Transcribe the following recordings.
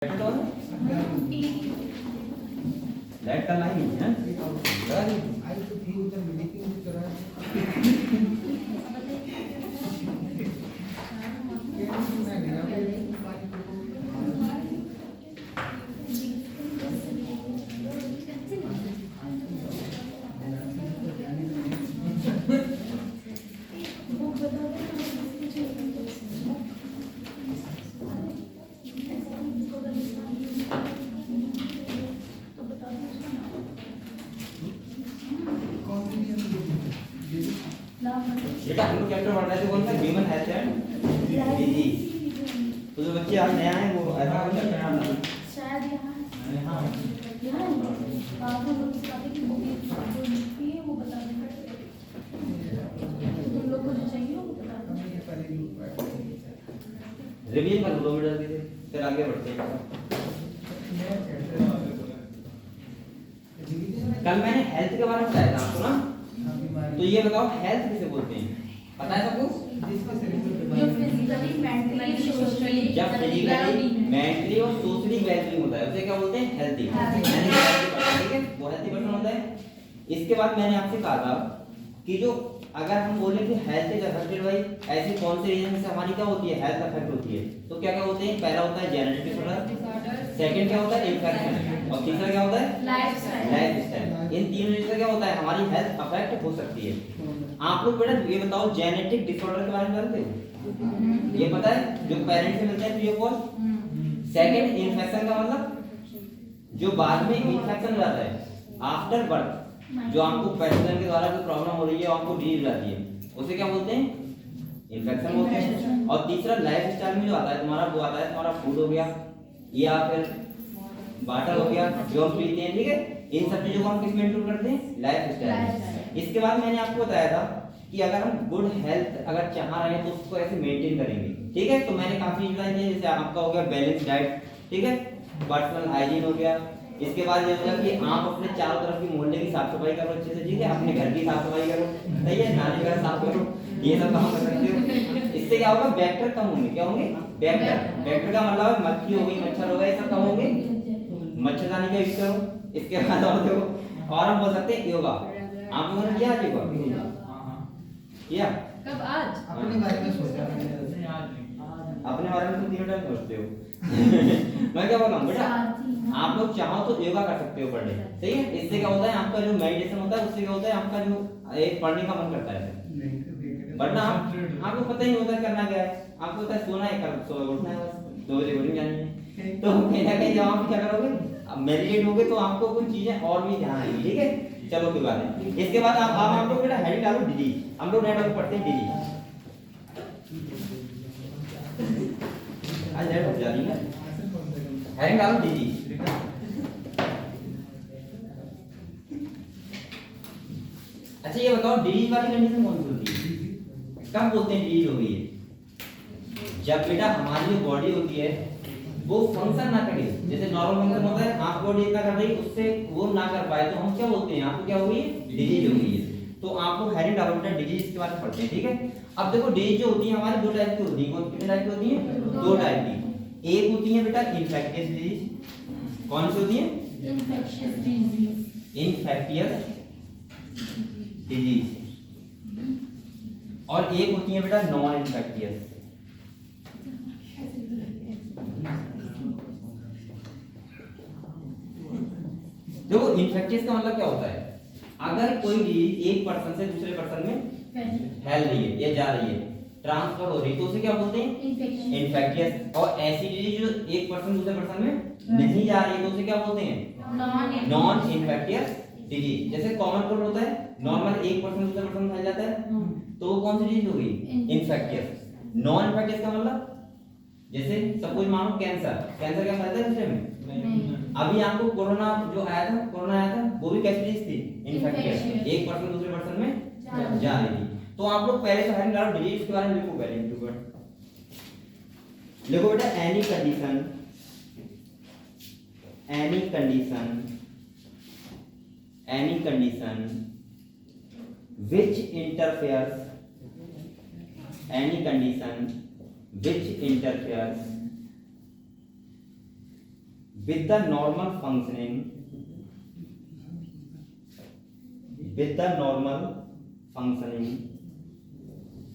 Light का line है आई तो थी उधर मीटिंग की तरह बेटा हम लोग चैप्टर पढ़ रहे थे कौन सा ह्यूमन हेल्थ एंड डिजीज। तो जो बच्चे आज नया है वो ऐसा कौन सा चैप्टर पढ़ शायद यहाँ हां बाबू लोग बताते कि वो लिखती है वो बता देंगे तुम लोग को जो चाहिए वो बता दो। रिवील कर दो बेटा फिर आगे बढ़ते हैं। कल मैंने हेल्थ के बारे में बताया था आपको ना, तो ये बताओ हेल्थ किसे बोलते हैं, पता है सबको? जो फिजिकली मेंटली सोशली जब फिजिकली मेंटली और सोशली वेलबींग होता है उसे क्या बोलते हैं? हेल्थी। ठीक है, वो हेल्थी पर्सन होता है। इसके बाद मैंने आपसे कहा था कि जो अगर हम बोले कि हेल्थ इज अफेक्टेड बाय ऐसी कौन से रीजन से हमारी क्या होती है हेल्थ अफेक्ट होती है, तो क्या क्या होते हैं? पहला होता है जेनेटिक डिसऑर्डर, सेकंड क्या होता है इन्फेक्शन, और तीसरा क्या होता है लाइफस्टाइल। इन तीन रीजन से क्या होता है हमारी हेल्थ अफेक्ट हो सकती है। आप लोग बेटा ये बताओ जेनेटिक डिसऑर्डर के बारे में जानते हो? ये पता है जो पेरेंट्स से मिलते हैं तो ये कौन? सेकंड इन्फेक्शन का मतलब जो बाद में इन्फेक्शन हो जाता है आफ्टर बर्थ, जो आपको पेरेंट्स के द्वारा कोई प्रॉब्लम हो रही है आपको डिजीज लाती है उसे क्या बोलते हैं? इन्फेक्शन बोलते हैं। और तीसरा लाइफस्टाइल में जो आता है तुम्हारा वो आता है तुम्हारा फूड हो गया या फिर वाटर हो गया जो हम पीते हैं, ठीक है? इन सब चीजों को हम किस में इंक्लूड करते हैं? लाइफस्टाइल। इसके बाद मैंने आपको बताया था कि अगर हम गुड हेल्थ अगर चाह रहे हैं तो उसको ऐसे मेंटेन करेंगे, ठीक है? तो मैंने काफी चीजें बताई थी, जैसे आपका हो गया बैलेंस डाइट, ठीक है, पर्सनल हाइजीन हो गया। इसके बाद ये होगा कि आप अपने चारों तरफ की मोहल्ले की साफ सफाई करो अच्छे से, ठीक है? अपने घर की साफ सफाई करो, सही है? नाली का साफ करो, ये सब काम कर सकते हो। इससे क्या होगा? वेक्टर कम होंगे। क्या होंगे? वेक्टर का मतलब मक्खी हो गई, मच्छर हो गए, ये सब कम होंगे। मच्छरदानी का यूज करो। इसके बाद और देखो और हम बोल सकते हैं योगा। आप लोगों ने किया आज योगा? किया? कब? आज अपने बारे में सोचा अपने बारे में तुम तीनों टाइम सोचते हो। मैं क्या बोल रहा हूँ बेटा, आप लोग चाहो तो योगा कर सकते हो पर डे, सही है? इससे क्या होता है आपका जो मेडिटेशन होता है उससे क्या होता है आपका जो एक पढ़ने का मन करता है, वरना आपको पता ही नहीं होता करना क्या है। आपको होता है सोना है, कल सुबह उठना है, बस 2 बजे बोरिंग जानी है। तो कहीं ना कहीं जब आप क्या करोगे अब मेडिटेट होगे तो आपको कुछ चीजें और भी ध्यान आएंगी, ठीक है? चलो कोई बात नहीं। इसके बाद आप लोग बेटा हेडिंग डालो डिजीज। हम लोग नेट पर पढ़ते हैं डिजीज। आज नेट पर जा रही है हेडिंग डालो डिजीज। अच्छा ये बताओ डिजीज वाली कंडीशन कौन सी होती है? कब बोलते हैं डिजीज हो गई है? जब बेटा हमारी जो बॉडी होती है वो फंक्शन ना करे, जैसे नॉर्मल फंक्शन होता है आपकी बॉडी इतना कर रही उससे वो ना कर पाए तो हम क्या बोलते हैं? आपको क्या हो गई है? डिजीज हो गई है। तो आपको हेडिंग डालो बेटा डिजीज के बारे में पढ़ते हैं, ठीक है? अब देखो डिजीज जो होती है हमारी दो टाइप की होती है। कौन कितने टाइप की होती है? दो टाइप की। एक होती है बेटा इन्फेक्टियस डिजीज। कौन सी होती है? Infectious disease. Infectious disease. और एक होती है बेटा नॉन इन्फेक्टियस। देखो इन्फेक्टियस का मतलब क्या होता है? अगर कोई डिजीज एक पर्सन से दूसरे पर्सन में फैल रही है या जा रही है, ट्रांसफर हो रही है, तो उसे क्या बोलते हैं? इन्फेक्टियस। और ऐसी डिजीज जो एक पर्सन दूसरे पर्सन में नहीं जा रही है तो उसे क्या बोलते हैं? Non infectious disease. जैसे कॉमन कोल्ड होता है, नॉर्मल एक पर्सन दूसरे पर्सन में फैल जाता है, तो वो कौन सी डिजीज हो गई? इन्फेक्टियस। नॉन इन्फेक्टियस का मतलब जैसे सपोज मानो कैंसर क्या फैलता है दूसरे में? अभी आपको कोरोना जो आया था, कोरोना आया था वो भी कैसी डिजीज थी? इन्फेक्टियस। एक पर्सन दूसरे पर्सन में जा रही थी। तो आप लोग पहले तो हेडिंग डालो डिजीज के बारे में लिखो। पहले लिखो बेटा any condition which interferes with the normal functioning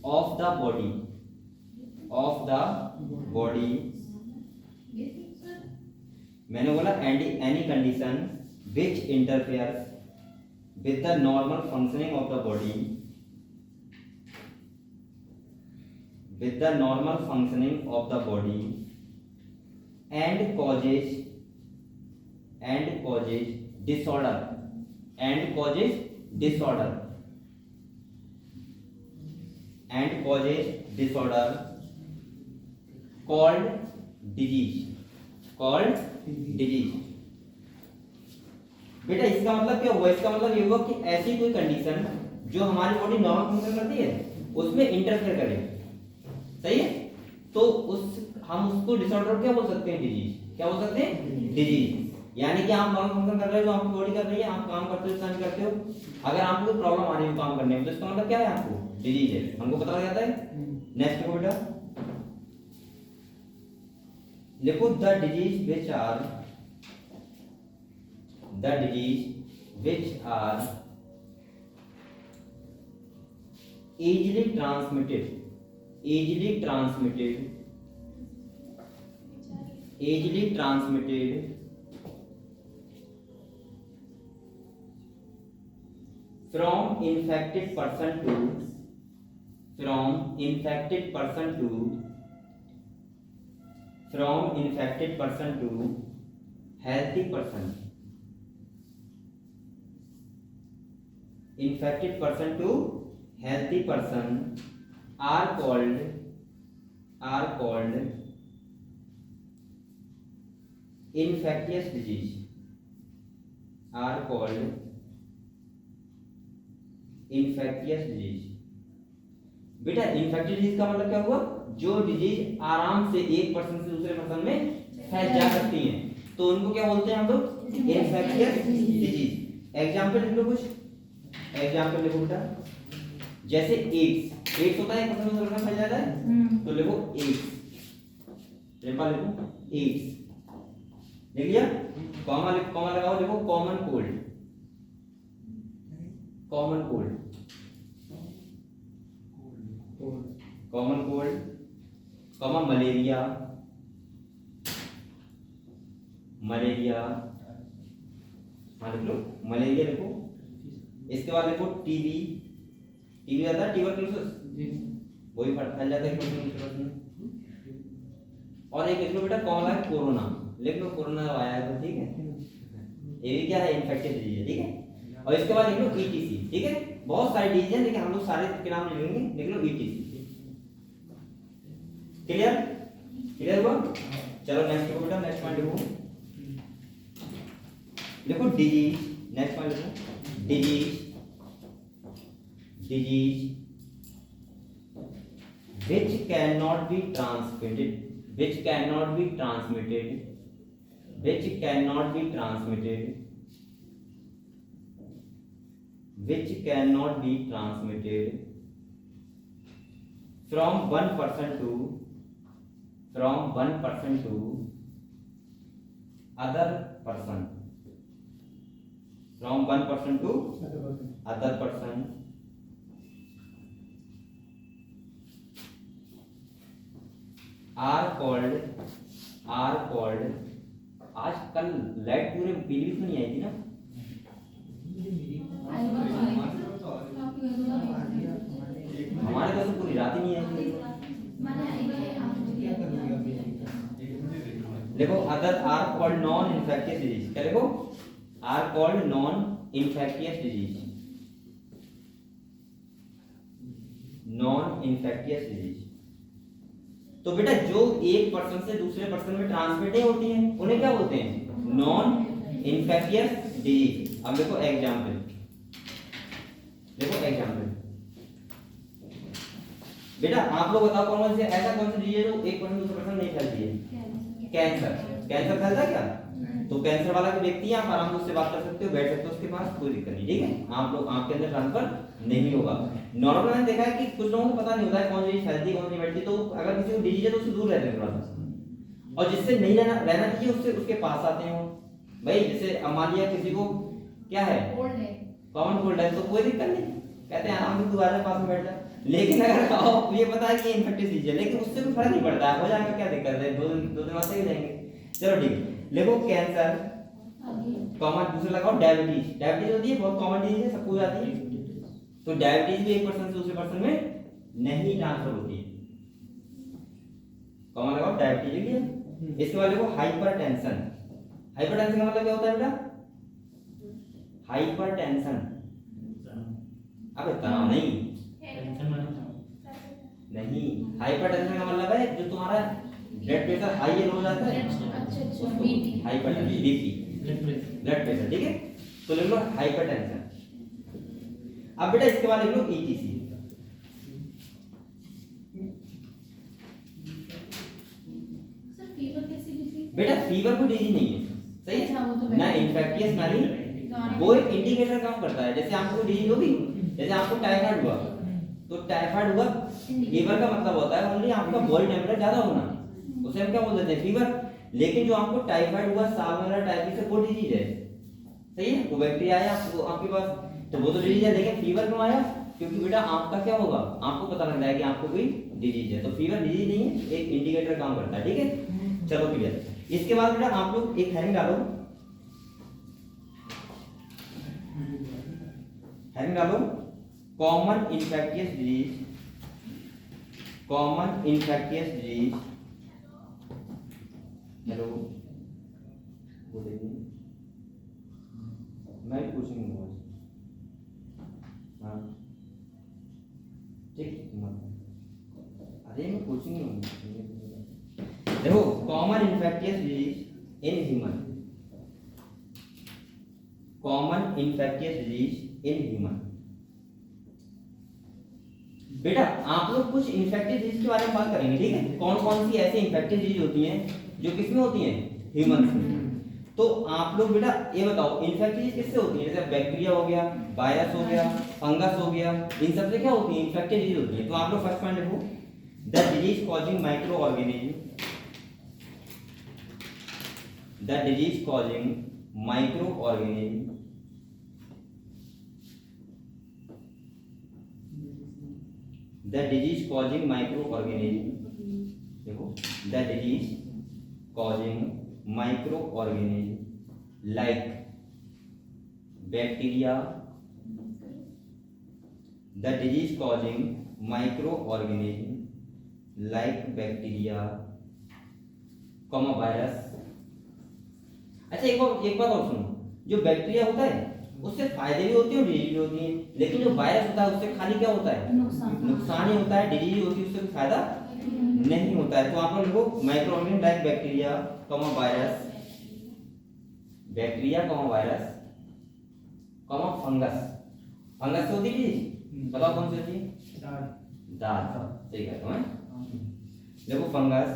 of the body मैंने बोला any condition which interferes with the normal functioning of the body and causes disorder called disease बेटा इसका मतलब क्या हुआ? इसका मतलब ये हुआ कि ऐसी कोई कंडीशन जो हमारी बॉडी नॉर्मल फंक्शन करती है उसमें इंटरफेयर करे, सही है? तो हम उसको डिसऑर्डर क्या बोल सकते हैं? डिजीज। क्या बोल सकते हैं? डिजीज। यानी कि आप नॉर्मल फंक्शन कर रहे हो, जो आपकी बॉडी कर रही है, आप काम करते हो, काम करते हो, अगर आपको कोई प्रॉब्लम आ रही है काम करने में, तो इसका मतलब क्या है? आपको डिजीज है, हमको पता लग जाता है। नेक्स्ट देखो बेटा, लिखो the disease which are easily transmitted from infected person to healthy person. Infected person to healthy person are called infectious disease. बेटा इन्फेक्टियस डिजीज का मतलब क्या हुआ? जो डिजीज आराम से एक पर्सन से दूसरे पर्सन में फैल जा सकती हैं, तो उनको क्या बोलते हैं हम लोग? Infectious disease. एग्जांपल लिख लो कुछ। एग्जांपल लिखो बेटा, जैसे एड्स होता है, एक पर्सन से दूसरे पर्सन फैल जाता है, तो लिखो एड्स। लिखो एड्स, लिख लिया? कॉमा लगाओ, लिखो कॉमन कोल्ड, कॉमा मलेरिया, हाँ लिख लो मलेरिया लिखो। इसके बाद लिखो टीबी आता है, ट्यूबरकुलोसिस, वही फैल जाता है। और एक लिख लो बेटा कॉमन है कोरोना, लिख लो कोरोना आया है तो ठीक है, ये भी क्या है? इन्फेक्टिव डिजीज है, ठीक है। और इसके बाद लिख लो ईटीसी, ठीक है। बहुत सारे डिजीज हैं लेकिन हम लोग सारे के नाम नहीं लेंगे, लिख लो ईटीसी। क्लियर हुआ? चलो नेक्स्ट देखो बेटा, नेक्स्ट पॉइंट लिखो डिजीज। नेक्स्ट पॉइंट लिखो disease which cannot be transmitted from one person to other person, are called आजकल लाइट पूरे पीली तो नहीं आई थी ना? हमारे घर तो पूरी रात ही नहीं आई थी। देखो other are called non infectious disease. क्या देखो? Are called non infectious disease, तो बेटा जो एक पर्सन से दूसरे पर्सन में ट्रांसमिट होती हैं उन्हें क्या बोलते हैं? Non infectious disease. अब देखो एग्जांपल, बेटा आप लोग बताओ कौन से ऐसा कौन सा डिजीज है जो एक पर्सन दूसरे पर्सन नहीं फैलती है? कैंसर फैलता है क्या? तो कैंसर वाला जो व्यक्ति है आप आराम से उससे बात कर सकते हो, बैठ सकते हो उसके पास, कोई दिक्कत नहीं, ठीक है। आप लोग आपके अंदर ट्रांसफर नहीं होगा। नॉर्मल मैंने देखा है कि कुछ लोगों को पता नहीं होता है कौन सी फैलती है कौन सी बैठती है, तो अगर किसी को डिजीज है तो उससे दूर रहते हैं थोड़ा सा। और जिससे नहीं रहना रहना चाहिए उससे उसके पास आते हो भाई। जैसे अब मान लिया किसी को क्या है, कोल्ड है, कॉमन कोल्ड है, तो कोई दिक्कत नहीं, कहते हैं आराम से दोबारा पास में बैठ जा। लेकिन अगर आओ ये पता है कि इन्फेक्टिव डिजीज है, लेकिन उससे कोई फर्क नहीं पड़ता है, हो जाएगा, क्या दिक्कत है, 2 दिन बाद सही हो जाएंगे। चलो ठीक है, देखो कैंसर आगे कॉमन, दूसरा लगाओ डायबिटीज। डायबिटीज होती है बहुत कॉमन डिजीज है, सबको जाती है। तो डायबिटीज भी एक पर्सन से दूसरे पर्सन में नहीं ट्रांसफर होती है। कॉमन लगाओ डायबिटीज लिख लिया। इसके बाद देखो हाइपरटेंशन। हाइपरटेंशन का मतलब क्या होता है बेटा? हाइपरटेंशन, अबे तनाव नहीं, नहीं, हाइपरटेंशन का मतलब है जो तुम्हारा ब्लड प्रेशर हाई या लो हो जाता है, अच्छा BP, hypertension, BP, blood pressure, ठीक है। तो लिख लो हाइपरटेंशन। अब बेटा इसके बाद लिख लो ईटीसी। सर फीवर कैसी डिजीज? बेटा फीवर कोई डिजीज नहीं है, सही अच्छा, वो तो है ना, इन्फेक्टियस ना नहीं, वो एक इंडिकेटर काम करता है। जैसे आपको डिजीज होगी, जैसे आपको टाइफाइड हुआ, तो टाइफाइड हुआ, फीवर का मतलब होता है ओनली आपका बॉडी टेम्परेचर ज्यादा होना, उसे हम क्या बोल देते हैं, फीवर। लेकिन जो आपको टाइफाइड हुआ, साल्मोनेला टाइफस है, वो डिजीज है, सही है, वो बैक्टीरिया आया आपको आपके पास, तो वो तो डिजीज है। लेकिन फीवर क्यों आया? क्योंकि बेटा आपका क्या होगा, आपको पता लग रहा है कि आपको कोई डिजीज है। तो फीवर डिजीज नहीं है, एक इंडिकेटर काम करता है, ठीक है। चलो क्लियर। इसके बाद बेटा आप लोग एक हेडिंग डालो, हेडिंग डालो common infectious disease, common infectious disease. Hello बोलेंगे, मैं पूछूंगा, हाँ ठीक, अरे मैं पूछूंगा। देखो common infectious disease in human, common infectious disease in human. बेटा आप लोग कुछ इन्फेक्टिव डिजीज के बारे में बात करेंगे, ठीक है, कौन कौन सी ऐसी इन्फेक्टिव डिजीज होती हैं जो किसमें होती हैं, ह्यूमंस में। तो आप लोग बेटा ये बताओ इन्फेक्टिव डिजीज किससे होती है? जैसे बैक्टीरिया हो गया, वायरस हो गया, फंगस हो गया, इन सब से क्या होती है, इन्फेक्टिव डिजीज होती है। तो आप लोग फर्स्ट पॉइंट देखो, the disease causing micro organism, the disease causing micro organism, the disease causing microorganism, देखो the disease causing microorganism like bacteria, the disease causing microorganism like bacteria, virus. अच्छा एक बात और सुनो, जो बैक्टीरिया होता है उससे फायदे भी होते हैं और डिजीज भी होती हैं, लेकिन जो वायरस होता है उससे खाली क्या होता है, नुकसान ही होता है, डिजीज होती है उससे कोई फायदा नहीं होता है। तो आप लोग लिखो micro organism like bacteria, virus, bacteria, virus, fungus. Fungus से होती है डिजीज, बताओ कौन सी होती है, दाद, सही कहता हूं मैं। देखो फंगस,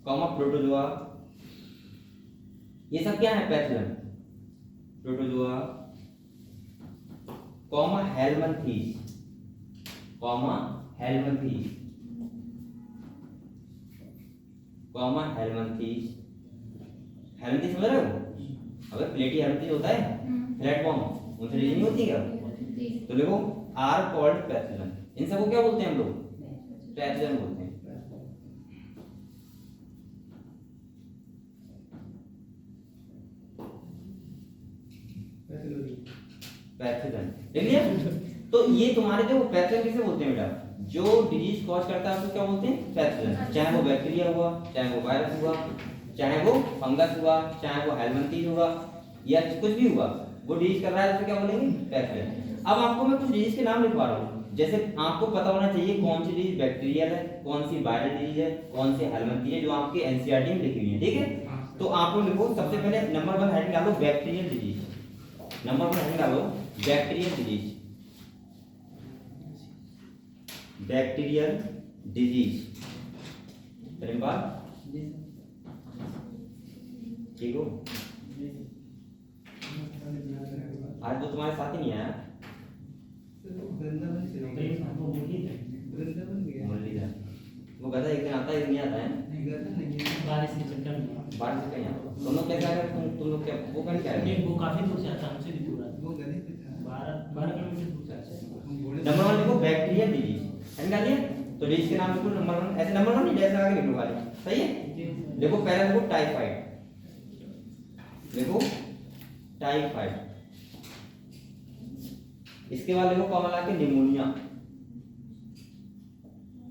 प्रोटोजोआ, ये सब क्या है, pathogen, protozoa, helminths, helminths, helminths, helminths समझ रहे हो? अबे प्लेटी हेलमिंथीज होता है, फ्लैट फॉर्म, उनसे डिजीज नहीं होती क्या? तो देखो आर कॉल्ड पैथोजन, इन सबको क्या बोलते हैं हम लोग, पैथोजन बोलते हैं। पैथोजन देख लिया। तो ये तुम्हारे जो पैथोजन किसे बोलते हैं बेटा, जो डिजीज कॉज करता है उसको क्या बोलते हैं, पैथोजन। चाहे वो बैक्टीरिया हुआ, चाहे वो वायरस हुआ, चाहे वो फंगस हुआ, चाहे वो हेलमिंथीज हुआ, या कुछ भी हुआ, वो डिजीज कर रहा है तो क्या बोलेंगे, पैथोजन। अब आपको मैं कुछ डिजीज के नाम लिखवा रहा हूँ, जैसे आपको पता होना चाहिए कौन सी डिजीज बैक्टीरियल है, कौन सी वायरल डिजीज है, कौन सी हेलमिंथीज है, जो आपके एनसीईआरटी में लिखी हुई है, ठीक है। तो आप लोग लिखो, सबसे पहले नंबर 1 हेडिंग डालो बैक्टीरियल डिजीज, नंबर 1 हेडिंग डालो बैक्टीरियल डिजीज, बैक्टीरियल डिजीज। ठीक हो, आज तो तुम्हारे साथ ही नहीं आया वृंदावन मुरलीधर, वो गधा एक दिन आता है, एक दिन नहीं आता है। नहीं गर्दन नहीं है। बारिश के चक्कर में बाढ़ से कहीं आता, तुम लोग क्या कर रहे हो? तुम लोग क्या वो कर क्या रहे नहीं, हो? वो काफी दूर से आता है, हमसे भी दूर आता वो गले पे था। है, 12 किलोमीटर दूर से आता है। हम घोड़े नंबर 1 देखो बैक्टीरियल डिजीज है, निकालिए। तो डिजीज के नाम लिखो नंबर 1, ऐसे नंबर 1 नहीं जैसे आगे लिखो वाली, सही है। देखो पहला देखो टाइफाइड, देखो टाइफाइड। इसके बाद देखो कॉमन आके निमोनिया,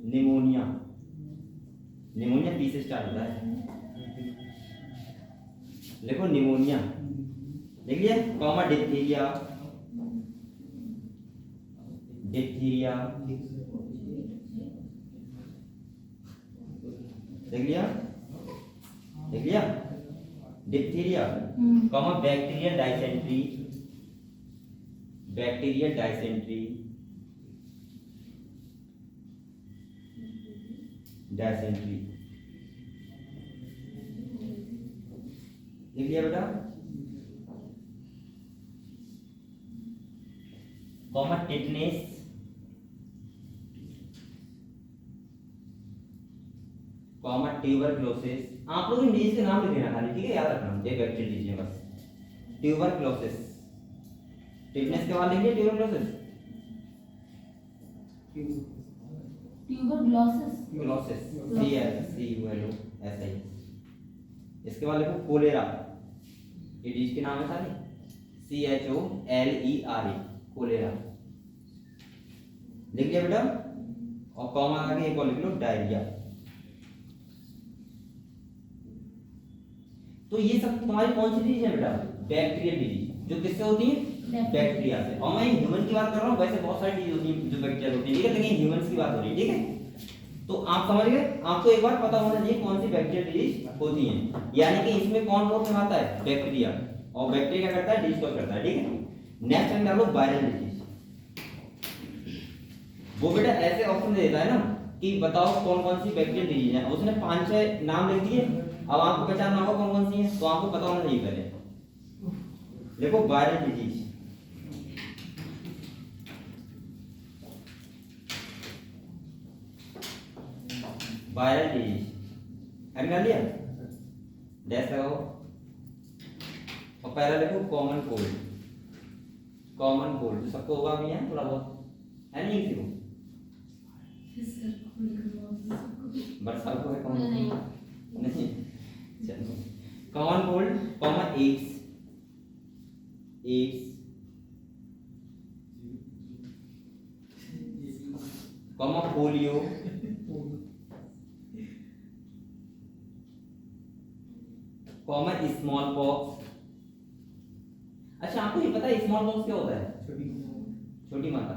निमोनिया, निमोनिया पी से स्टार्ट होता है, देखो निमोनिया। देख लिया कॉमा डिप्थीरिया, डिप्थीरिया देख लिया, देख लिया diphtheria, comma bacterial dysentery, bacterial dysentery, dysentery लिख लिया बेटा, कॉमा टिटनेस, कॉमा ट्यूबरक्लोसिस। आप लोग इन डिजीज के नाम लिख लेना खाली, ठीक है, याद रखना, ये बैक्टीरियल डिजीज है बस। ट्यूबरक्लोसिस, टिटनेस के बाद लिखिए ट्यूबरक्लोसिस, ट्यूबरक्लोसिस, क्लोसिस, CLCULO ऐसा ही। इसके बाद लिखो कोलेरा, ये डिजीज के नाम है सारे, CHOLERA, कोलेरा लिख लिया बेटा। और कॉमा आगे एक और लिख लो डायरिया। तो ये सब तुम्हारी कौन सी डिजीज है बेटा? बैक्टीरियल डिजीज, जो किससे होती है? बैक्टीरिया से। और मैं ह्यूमन की बात कर रहा हूँ, वैसे बहुत सारी डिजीज होती है जो बैक्टीरिया होती है, ठीक है, लेकिन ह्यूमंस की बात हो रही है, ठीक है। तो आप समझ गए, आपको एक बार पता होना चाहिए कौन सी बैक्टीरियल डिजीज होती है, यानी कि इसमें कौन रोल निभाता है? बैक्टीरिया। और बैक्टीरिया क्या करता है? डिजीज कॉज करता है, ठीक है। नेक्स्ट टाइम डालो वायरल डिजीज। वो बेटा ऐसे ऑप्शन दे देता है ना कि बताओ कौन कौन सी बैक्टीरियल डिजीज है, उसने 5-6 नाम लिख दिए, अब आपको पहचानना होगा कौन कौन सी है, तो आपको पता होना चाहिए पहले। देखो वायरल डिजीज, वायरल डिजीज है, निकाल लिया, डैश लगाओ। और पहला देखो कॉमन कोल्ड, कॉमन कोल्ड सबको होगा भी है थोड़ा बहुत, है नहीं किसी को? बरसात को है कॉमन? नहीं, चलो common cold, common AIDS, AIDS, common polio, common smallpox. अच्छा आपको ये पता है स्मॉल पॉक्स क्या होता है? छोटी माता।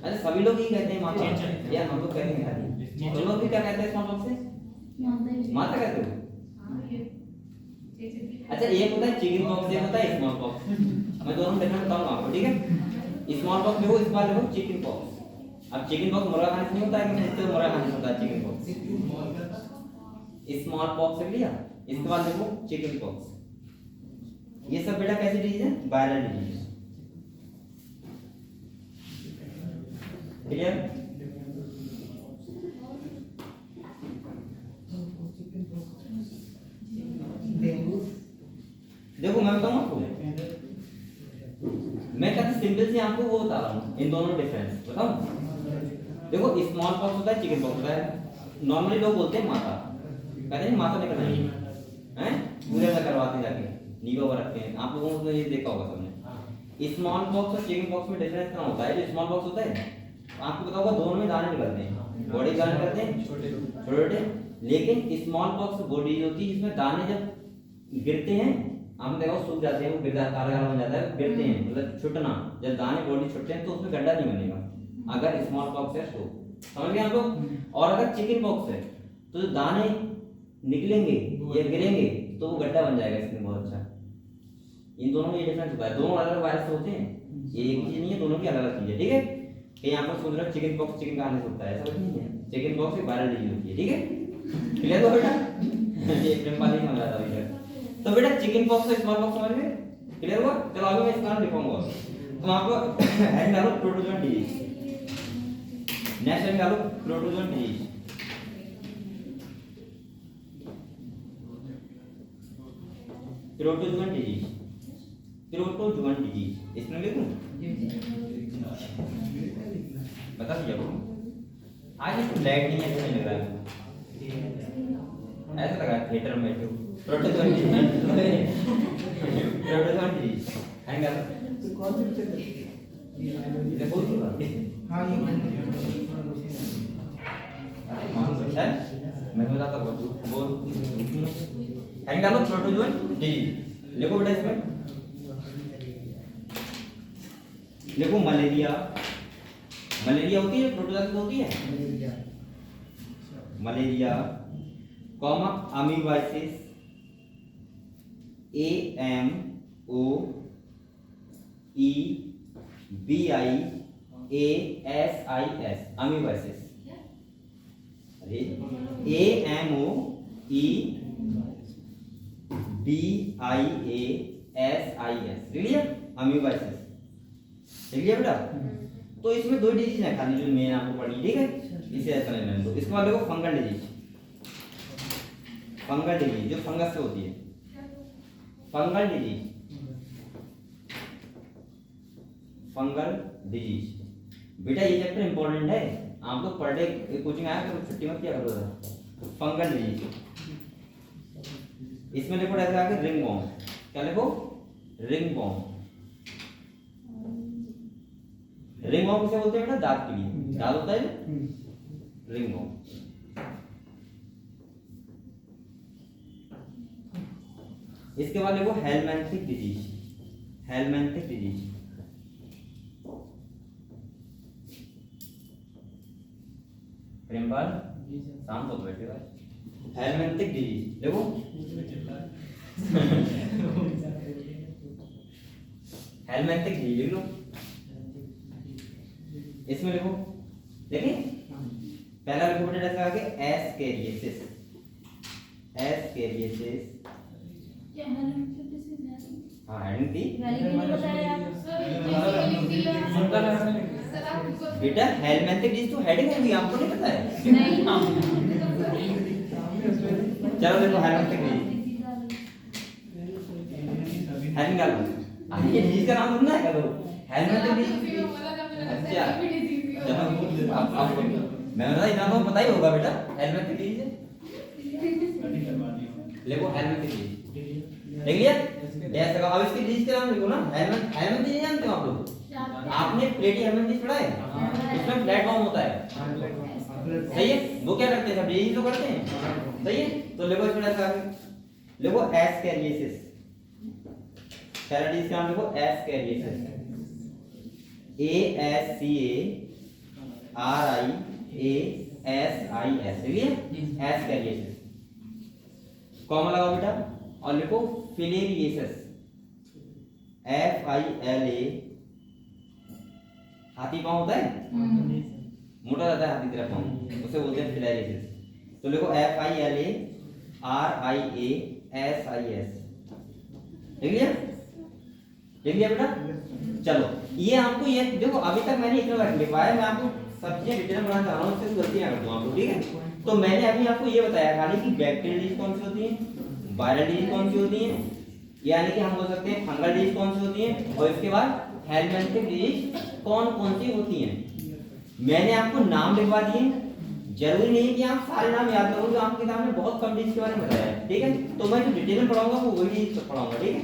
अच्छा सभी लोग ये कहते हैं माता, या हम लोग कहते हैं खाली, तुम लोग भी क्या कहते हैं स्मॉल पॉक्स से? माता कहते हो? अच्छा एक होता है चिकन पॉक्स, एक होता है स्मॉल पॉक्स। मैं दोनों डिफरेंट बताऊंगा आपको, ठीक है। स्मॉल पॉक्स देखो, इस बार देखो चिकन पॉक्स। अब चिकन पॉक्स मुर्गा खाने से नहीं होता है, कि इससे मुर्गा खाने से होता है चिकन पॉक्स। स्मॉल पॉक्स लिया, इसके बाद देखो चिकन पॉक्स। ये सब बेटा कैसी डिजीज है? Viral disease, clear? डेंगू। देखो मैं बताऊं आपको, मैं काफी सिंपल से आपको वो बता रहा हूँ, इन दोनों डिफरेंस बताऊं। देखो स्मॉल पॉक्स होता है, चिकन पॉक्स होता है। नॉर्मली लोग बोलते हैं माता, कहते हैं माता निकल रही है, पूरे में करवाते हैं जाके, नींबू पर रखते हैं। आप लोगों ने ये देखा होगा सबने। स्मॉल पॉक्स और चिकन पॉक्स में डिफरेंस क्या होता है? जो स्मॉल पॉक्स होता है आपको पता होगा दोनों में दाने निकलते हैं, बॉडी दाने निकलते हैं छोटे छोटे, लेकिन स्मॉल पॉक्स बॉडी होती है इसमें दाने जब गिरते हैं, आपने देखा सूख जाते हैं, वो गिर जाता है, काला बन जाता है, गिरते हैं, मतलब छुटना। जब दाने बॉडी छुटते हैं तो उसमें गड्ढा नहीं बनेगा अगर स्मॉल पॉक्स है तो, समझ गए आप लोग। और अगर चिकन पॉक्स है तो जो दाने निकलेंगे या गिरेंगे तो वो गड्ढा बन जाएगा इसमें, बहुत अच्छा। इन दोनों में ये डिफरेंस होता है, दोनों अलग अलग वायरस होते हैं, ये एक चीज नहीं है, दोनों की अलग अलग चीज है, ठीक है। कहीं आप लोग सोच रहे हो चिकन पॉक्स चिकन खाने से होता है, ऐसा कुछ नहीं है। चिकन पॉक्स एक वायरल डिजीज होती है, ठीक है। क्लियर हो बेटा? ये प्रेम पाली समझ आता है। तो बेटा चिकन पॉक्स और स्मॉल पॉक्स समझ गए? क्लियर हुआ? चलो अभी मैं इसका नाम लिखूंगा, तो आपको हेड डालो प्रोटोजोन डिजीज, नेक्स्ट हेड डालो protozoan disease, protozoan disease, protozoan disease इसमें लिखूं, बता दीजिए आपको। आज इसको लाइट नहीं है, अच्छा नहीं लग रहा है, ऐसा लगा थिएटर में बैठे हो। Protozoan disease, protozoan disease hang कर कौन से बच्चे थे? ये कोई सी बात है। हाँ ये अरे मान लो सर, मैं तो बताता हूँ वो हैंग डालो प्रोटोजुअन डिजीज, लिखो बेटा इसमें, लिखो मलेरिया, मलेरिया होती है प्रोटोजोआ होती है, malaria comma amoebiasis, AMOEBIASIS amoebiasis, अरे AMOEBIASIS क्लियर, अमीबाइसिस क्लियर बेटा। तो इसमें दो डिजीज है खाली जो मेन आपको पढ़ी, ठीक है, इसे ऐसा नहीं लेना। तो इसके बाद देखो फंगल डिजीज, फंगल डिजीज जो फंगस से होती है, फंगल डिजीज, फंगल डिजीज बेटा ये चैप्टर इंपॉर्टेंट है, आप लोग पर डे कोचिंग आया करो, छुट्टी मत किया करो। फंगल डिजीज इसमें देखो ऐसा आगे रिंग वॉर्म, क्या लिखो, रिंग वॉर्म, रिंग वॉर्म किसे बोलते हैं बेटा, दांत के लिए, दांत होता है ना, रिंग वॉर्म। इसके बाद देखो helminthic disease, helminthic disease, Prempal शाम को बैठेगा, हेलमेंथिक डिजीज देखो, हेलमेंथिक डिजीज लिख लो, इसमें लिखो, देखिए पहला लिखो बेटा ऐसा आगे एस्केरियोसिस, एस्केरियोसिस, क्या है मतलब डिसीज है? हाँ हेडिंग थी वैली के लिए बताया आप सर आपको बेटा, हेलमेंथिक डिजीज तो हेडिंग है, आपको नहीं पता है। नहीं चलो देखो हेलमेंथिक डिजीज हेडिंग डालो, ये डिजीज का नाम सुनना है क्या, तो हेलमेंथिक डिजीज, अच्छा चलो आप मैं बता इतना तो पता ही होगा बेटा, हेलमेंथिक डिजीज लिखो, हेलमेंथिक डिजीज देख लिया, ऐसा का। अब इसके डिजीज के नाम लिखो ना, हेलमेंट, हेलमेंट डिजीज जानते हो आप लोग, आपने प्लेटी हेलमेंट डिजीज पढ़ा है, इसमें प्लेटफॉर्म होता है, सही है, वो क्या करते हैं सब डिजीज तो करते हैं, सही है। तो लिखो इसमें ऐसा लिखो एस्केरियोसिस, पहला डिजीज का नाम लिखो एस्केरियोसिस, ASCARIASIS, ठीक है, एस्केरियोसिस, कॉमा लगाओ बेटा और लिखो फिलेरियोसिस, FILA, हाथी पाँव होता है, मोटा रहता है हाथी तेरा पाँव, उसे बोलते हैं फिलेरियोसिस। तो लिखो FILARIASIS, देख लिया, देख लिया बेटा। चलो ये आपको ये देखो, अभी तक मैंने इतना वर्क लिखवाया, मैं आपको सब चीजें डिटेल में बताना चाह रहा हूँ, इससे गलतियां कर दूं आप लोग, ठीक है। तो मैंने अभी आपको ये बताया खाली कि बैक्टीरियल डिजीज कौन सी होती है, वायरल डिजीज कौन सी होती है, यानी कि हम बोल सकते हैं फंगल डिजीज कौन सी होती है, और इसके बाद हेलमेंथिक डिजीज कौन कौन सी होती हैं। मैंने आपको नाम लिखवा दिए, जरूरी नहीं है कि आप सारे नाम याद करो, जो आपकी किताब में बहुत कम डिजीज के बारे में बताया है, ठीक है। तो मैं जो डिटेल में पढ़ाऊंगा वो वही डिजीज पढ़ाऊंगा, ठीक है।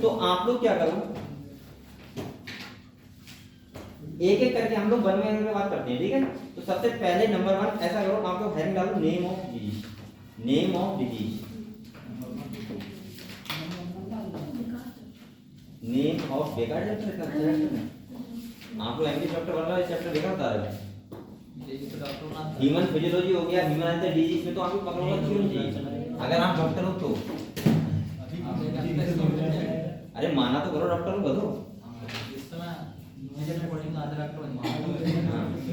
तो आप लोग क्या करो, एक एक करके हम लोग वन बाय वन में बात करते हैं, ठीक है। तो सबसे पहले नंबर 1 ऐसा करो, आप लोग हेडिंग डालो name of disease, name of disease, name of, बेकार चैप्टर इतना अच्छा चैप्टर, आप लोग एमडी चैप्टर बन रहा है, चैप्टर बेकार बता रहे हैं। ह्यूमन फिजियोलॉजी हो गया, ह्यूमन हेल्थ डिजीज में तो आपको पकड़ोगा क्यों जी, अगर आप डॉक्टर हो तो, अरे माना तो करो डॉक्टर हो तो,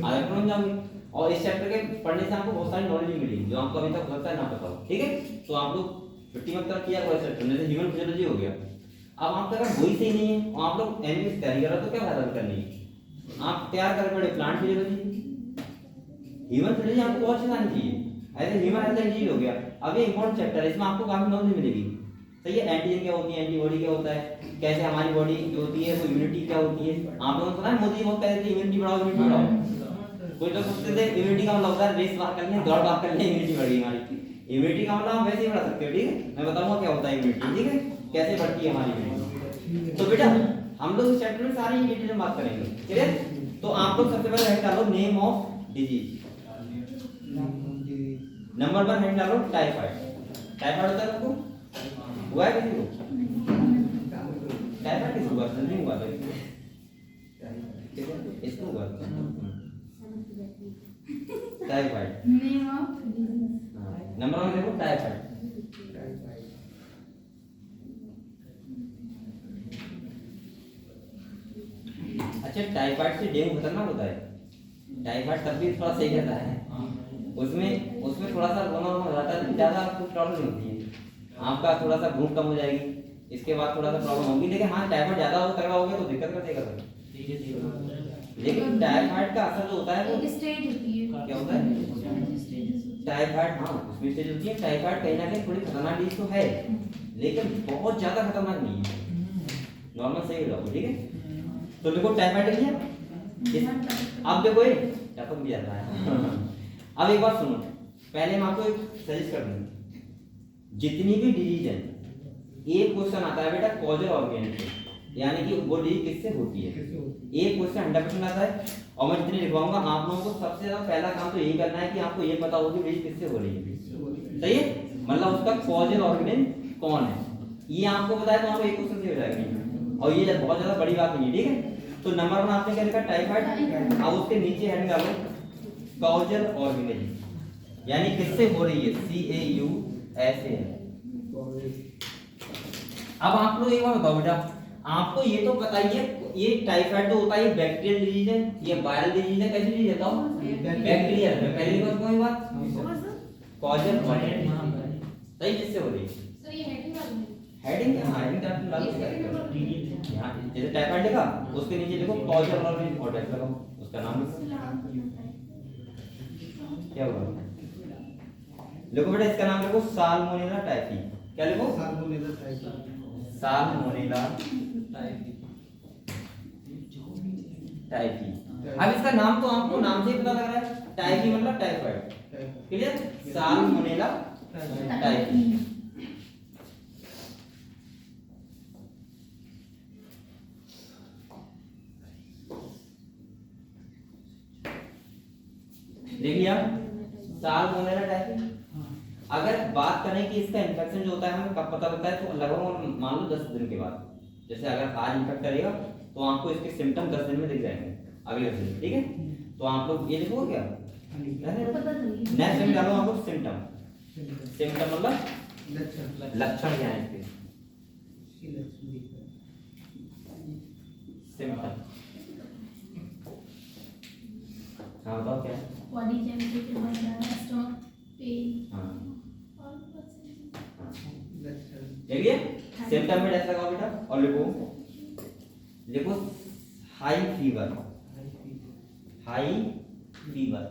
आधा बन जाओगे। और इस चैप्टर के पढ़ने से आपको बहुत सारी नॉलेज मिलेगी जो आपको अभी तक हो सकता है ना पता हो, ठीक है। तो आप लोग छुट्टी मत किया करो, चैप्टर में से ह्यूमन फिजियोलॉजी हो गया। अब आपका अगर वही सही नहीं है और आप लोग एमबीबीएस की तैयारी कर रहे हो तो क्या फायदा करनी है, आप तैयार कर पड़े प्लांट फिजियोलॉजी, ह्यूमन फिजियोलॉजी आपको बहुत अच्छी आनी चाहिए, ऐसे ह्यूमन हेल्थ डिजीज हो गया। अब ये इंपॉर्टेंट चैप्टर है, इसमें आपको काफी नॉलेज मिलेगी, सही है। एंटीजन क्या होती है, एंटीबॉडी क्या होता है, कैसे हमारी बॉडी जो होती है वो इम्यूनिटी क्या होती है। आप लोगों ने सुना है मोदी जी बहुत कहते थे इम्यूनिटी बढ़ाओ, इम्यूनिटी बढ़ाओ। कोई लोग सोचते थे इम्यूनिटी का मतलब होता है रेस बाहर कर लें, दौड़ बाहर कर लें, इम्यूनिटी बढ़ गई हमारी। इम्यूनिटी का मतलब हम वैसे ही बढ़ा सकते हो, ठीक है। मैं बताऊंगा क्या होता है इम्यूनिटी, ठीक है, कैसे बढ़ती है हमारी इम्यूनिटी। तो बेटा हम लोग इस चैप्टर में सारी डिटेल में बात करेंगे, क्लियर। तो आप लोग सबसे पहले हेड डालो name of disease. Number 1 head डालो टाइफाइड। टाइफाइड होता है आपको, हुआ है किसी को टाइफाइड? किसी को नहीं हुआ था, इसको हुआ typhoid. Name of disease. Number 1 देखो टाइफाइड। अच्छा टाइफाइड से डेंगू खतरनाक होता है। टाइफाइड तब भी थोड़ा सही रहता है, उसमें थोड़ा सा रोना हो जाता है, ज्यादा कुछ प्रॉब्लम नहीं होती है। आपका थोड़ा सा भूख कम हो जाएगी, इसके बाद थोड़ा सा प्रॉब्लम होगी, लेकिन हाँ टाइफाइड ज्यादा हो तगड़ा हो गया तो दिक्कत कर देगा। लेकिन टाइफाइड का असर जो होता है वो एक स्टेज होती है। क्या होता है स्टेजेस टाइफाइड, हाँ उसमें स्टेज होती है। टाइफाइड कहीं ना कहीं थोड़ी खतरनाक चीज तो है, लेकिन बहुत ज्यादा खतरनाक नहीं है, नॉर्मल सही हो जाओ, ठीक है। तो देखो टाइफाइड लिया, अब देखो ये टाइफाइड भी आता है। अब एक बात सुनो, पहले मैं आपको एक सजेस्ट कर दूं, जितनी भी डिजीज है एक क्वेश्चन आता है बेटा कॉजल ऑर्गेनिक से, यानी कि वो डिजीज किससे होती है, एक क्वेश्चन 100% आता है। और मैं जितनी लिखवाऊंगा आप लोगों को सबसे ज्यादा पहला काम तो यही करना है कि आपको ये पता हो कि डिजीज किससे हो रही है, सही है। मतलब उसका कॉजल ऑर्गेनिक कौन है, ये आपको बताया तो आपको एक क्वेश्चन से हो जाएगा, और ये बहुत ज्यादा बड़ी बात नहीं है, ठीक है। तो नंबर 1 आपने क्या लिखा टाइफाइड, अब उसके नीचे हेडिंग डालो कॉजल ऑर्गेनिज्म, यानी किससे हो रही है, CAUSAL। अब आप लोग एक बार बताओ बेटा, आपको ये तो बताइए ये टाइफाइड तो होता है, ये बैक्टीरियल डिजीज है, ये वायरल डिजीज है, कैसी डिजीज है बताओ, बैक्टीरियल है। पहली बात कॉजल ऑर्गेनिज्म सही किससे हो रही है, सर ये हेडिंग वाली है। हेडिंग है, हेडिंग टाइप डाल के यहाँ जैसे टाइफाइड लिखा उसके नीचे देखो कॉजल ऑर्गेनिज्म और टाइप लगाओ उसका नाम क्या होगा, देखो बेटा इसका नाम लिखो साल्मोनेला टाइफी। क्या लिखो, साल्मोनेला टाइफी। अब इसका नाम तो आपको नाम से ही पता लग रहा है, टाइफी मतलब टाइफाइड, क्लियर। Salmonella typhi. देख लिया साल्मोनेला टाइफी। अगर बात करें कि इसका इन्फेक्शन जो होता है हमें कब पता लगता है, तो लगभग मान लो 10 दिन के बाद। जैसे अगर आज इन्फेक्ट करेगा तो आपको इसके सिम्टम 10 दिन में दिख जाएंगे, अगले दिन, ठीक है। तो आप लोग ये देखो क्या नेक्स्ट टाइम डालो आपको सिम्टम। सिम्टम मतलब लक्षण क्या है इसके, सिम्टम। हाँ बताओ क्या है, बॉडी टेम्परेचर बढ़ जाना, स्टमक पेन। हाँ और देखिए सिम्टम में ऐसा लगाओ बेटा और लिखो हाई फीवर, हाई फीवर।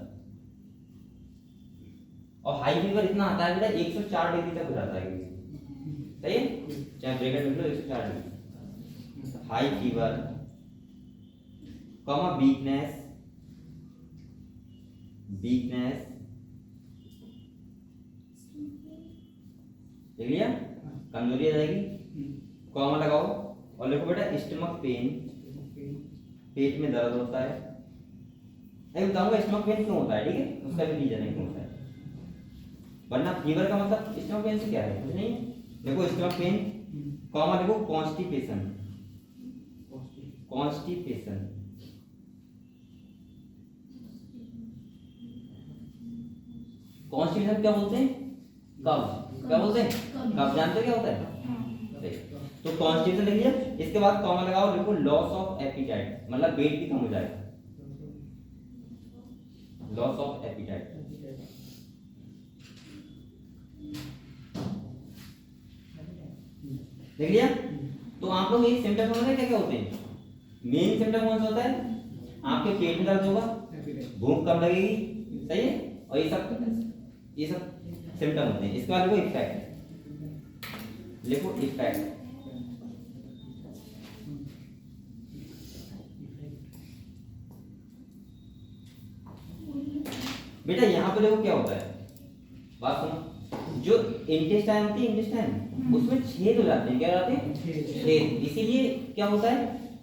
और हाई फीवर इतना आता है बेटा 104 डिग्री तक हो जाता है, सही है, चाहे ब्रैकेट में लो 104 degree. High fever comma weakness, weakness देख लिया, कमजोरी आ जाएगी, कॉमा लगाओ और लिखो बेटा स्टमक पेन, पेट में दर्द होता है। मैं बताऊंगा स्टमक पेन क्यों होता है, ठीक है, उसका भी रीजन है क्यों होता है, वरना फीवर का मतलब स्टमक पेन से क्या है, कुछ नहीं है। देखो स्टमक पेन कॉमा देखो कॉन्स्टिपेशन, कॉन्स्टिपेशन। कॉन्स्टिपेशन क्या बोलते हैं, कब्ज। क्या बोलते हैं, कब्ज। जानते हो क्या होता है, तो कॉन्स्टिपेशन लिख लिया। इसके बाद कॉमा लगाओ, लिखो लॉस ऑफ एपिटाइट, मतलब वेट भी कम हो जाएगा, लॉस ऑफ एपिटाइट। देख लिया। तो आप लोग ये सिम्टम समझ रहे क्या क्या होते हैं। मेन सिम्टम कौन सा होता है, आपके पेट में दर्द होगा, भूख कम लगेगी, सही है, और ये सब सिम्टम होते हैं। इसके बाद देखो इफेक्ट, लिखो इफेक्ट। बेटा यहाँ पे देखो क्या होता है, बात सुनो, जो इंटेस्टाइन होती है, इंटेस्टाइन उसमें छेद हो जाते हैं, क्या हो जाते हैं, छेद। इसीलिए क्या होता है,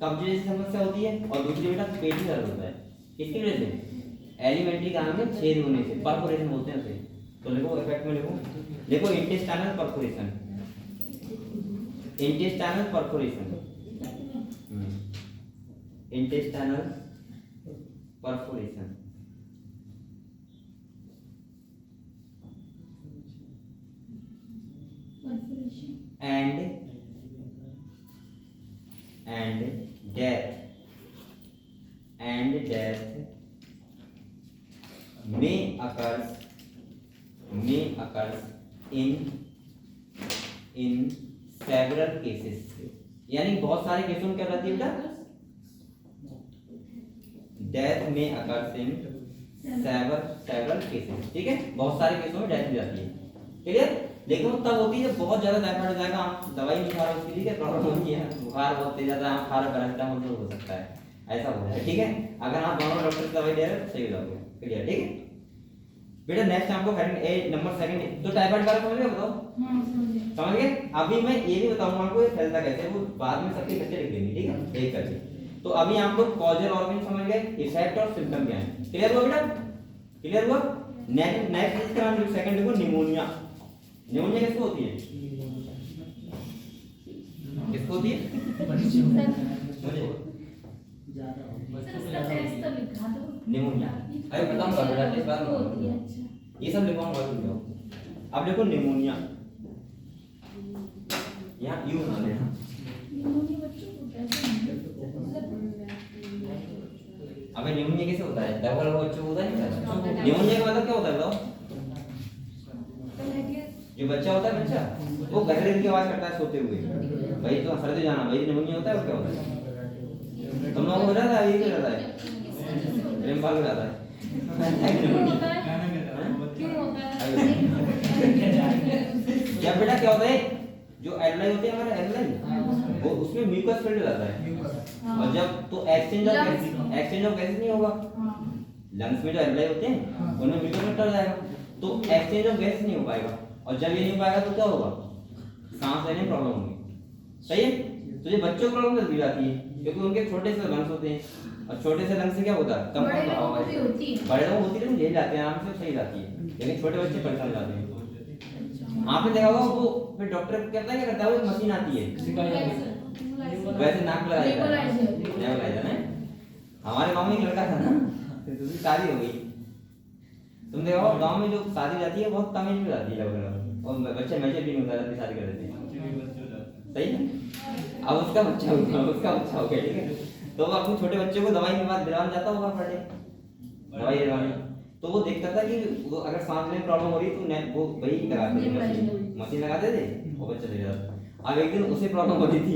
कब्ज जैसी समस्या होती है। और दूसरी बेटा पेट में दर्द होता है, किसकी वजह से, एलिमेंट्री काम में छेद होने से, परफोरेशन बोलते हैं उसे। तो लिखो इफेक्ट में लिखो intestinal perforation, intestinal perforation, intestinal perforation. and death may occurs in several cases, यानी बहुत सारे केसों में क्या रहती है बेटा, डेथ में occurs in several cases, ठीक है, बहुत सारे केसों में डेथ हो जाती है, क्लियर। लेकिन तब होती है बहुत ज्यादा टाइफाइड हो जाएगा, दवाई नहीं खा रहा उसके लिए प्रॉब्लम होती है, बुखार बहुत तेज आता है, खा रहा पैरासिटामोल हो सकता है, ऐसा हो जाए, ठीक है। अगर आप दोनों डॉक्टर से दवाई ले रहे हो सही हो जाओगे, क्लियर, ठीक है बेटा। नेक्स्ट आपको ए नंबर सेकंड, तो टाइफाइड का समझ गए, बताओ समझ गए। अभी मैं ये भी बताऊंगा आपको फैलता कैसे, वो बाद में सबके बच्चे लिख लेंगे, ठीक है, एक करके। तो अभी आप लोग कॉजल ऑर्गन समझ गए, इफेक्ट और सिम्टम क्या है, क्लियर हुआ बेटा, क्लियर हुआ। नेक्स्ट इसका नाम सेकंड देखो, निमोनिया। निमोनिया किसको होती है, किसको होती है, निमोनिया। अरे बताऊंगा बेटा इस बार ये सब लिखवाऊंगा तुम लोग। अब देखो निमोनिया, यहाँ यू बना लेना। अबे निमोनिया कैसे होता है, डबल हो बच्चों को होता है नहीं, निमोनिया का मतलब क्या होता है बताओ। जो बच्चा होता है, बच्चा वो गरगरे की आवाज करता है सोते हुए, भाई तो सर्दी जाना, भाई निमोनिया होता है, वो क्या होता है, तुम लोगों को हो जाता है, ये क्या होता है, रेमबाग हो जाता है, क्या बेटा क्या होता है, जो एल्लाई होते हैं हमारे एल्लाई, वो उसमें म्यूकस फिल्ड हो जाता है, और जब तो एक्सचेंज ऑफ गैसेस नहीं होगा, लंग्स में जो एल्लाई होते हैं उनमें म्यूकस फिल्ड हो जाएगा, तो एक्सचेंज ऑफ गैस नहीं हो पाएगा, और जब ये नहीं हो पाएगा तो क्या होगा, सांस लेने में प्रॉब्लम होगी, सही है। तो ये बच्चों को प्रॉब्लम जल्दी आती है क्योंकि उनके छोटे से लंग्स होते हैं, और छोटे से लंग्स से क्या होता है, कम कम हवा होती है, बड़े लोग होती है ले जाते हैं आराम से, सही जाती है, लेकिन छोटे बच्चे परेशान हो जाते हैं। आपने देखा होगा वो फिर डॉक्टर कहता है क्या करता है, वो मशीन आती है वैसे नाक लगाएगा, नेबुलाइजर है। हमारे गांव में एक लड़का था ना, उसकी शादी हो गई, तुम देखो गांव में जो शादी जाती है बहुत कम एज में जाती है लगभग, और बच्चे मैचर भी नहीं होता अपनी शादी कर देते हैं, सही है। अब उसका बच्चा हो गया, ठीक है, तो वो अपने छोटे बच्चे को दवाई दिलवाने जाता होगा पर डे दवाई दिलवाने, तो वो देखता था कि वो अगर सांस लेने में प्रॉब्लम हो रही तो वो वही लगाते थे, मशीन लगाते थे और बच्चा ले जाता। अब एक दिन उसे प्रॉब्लम हो रही थी,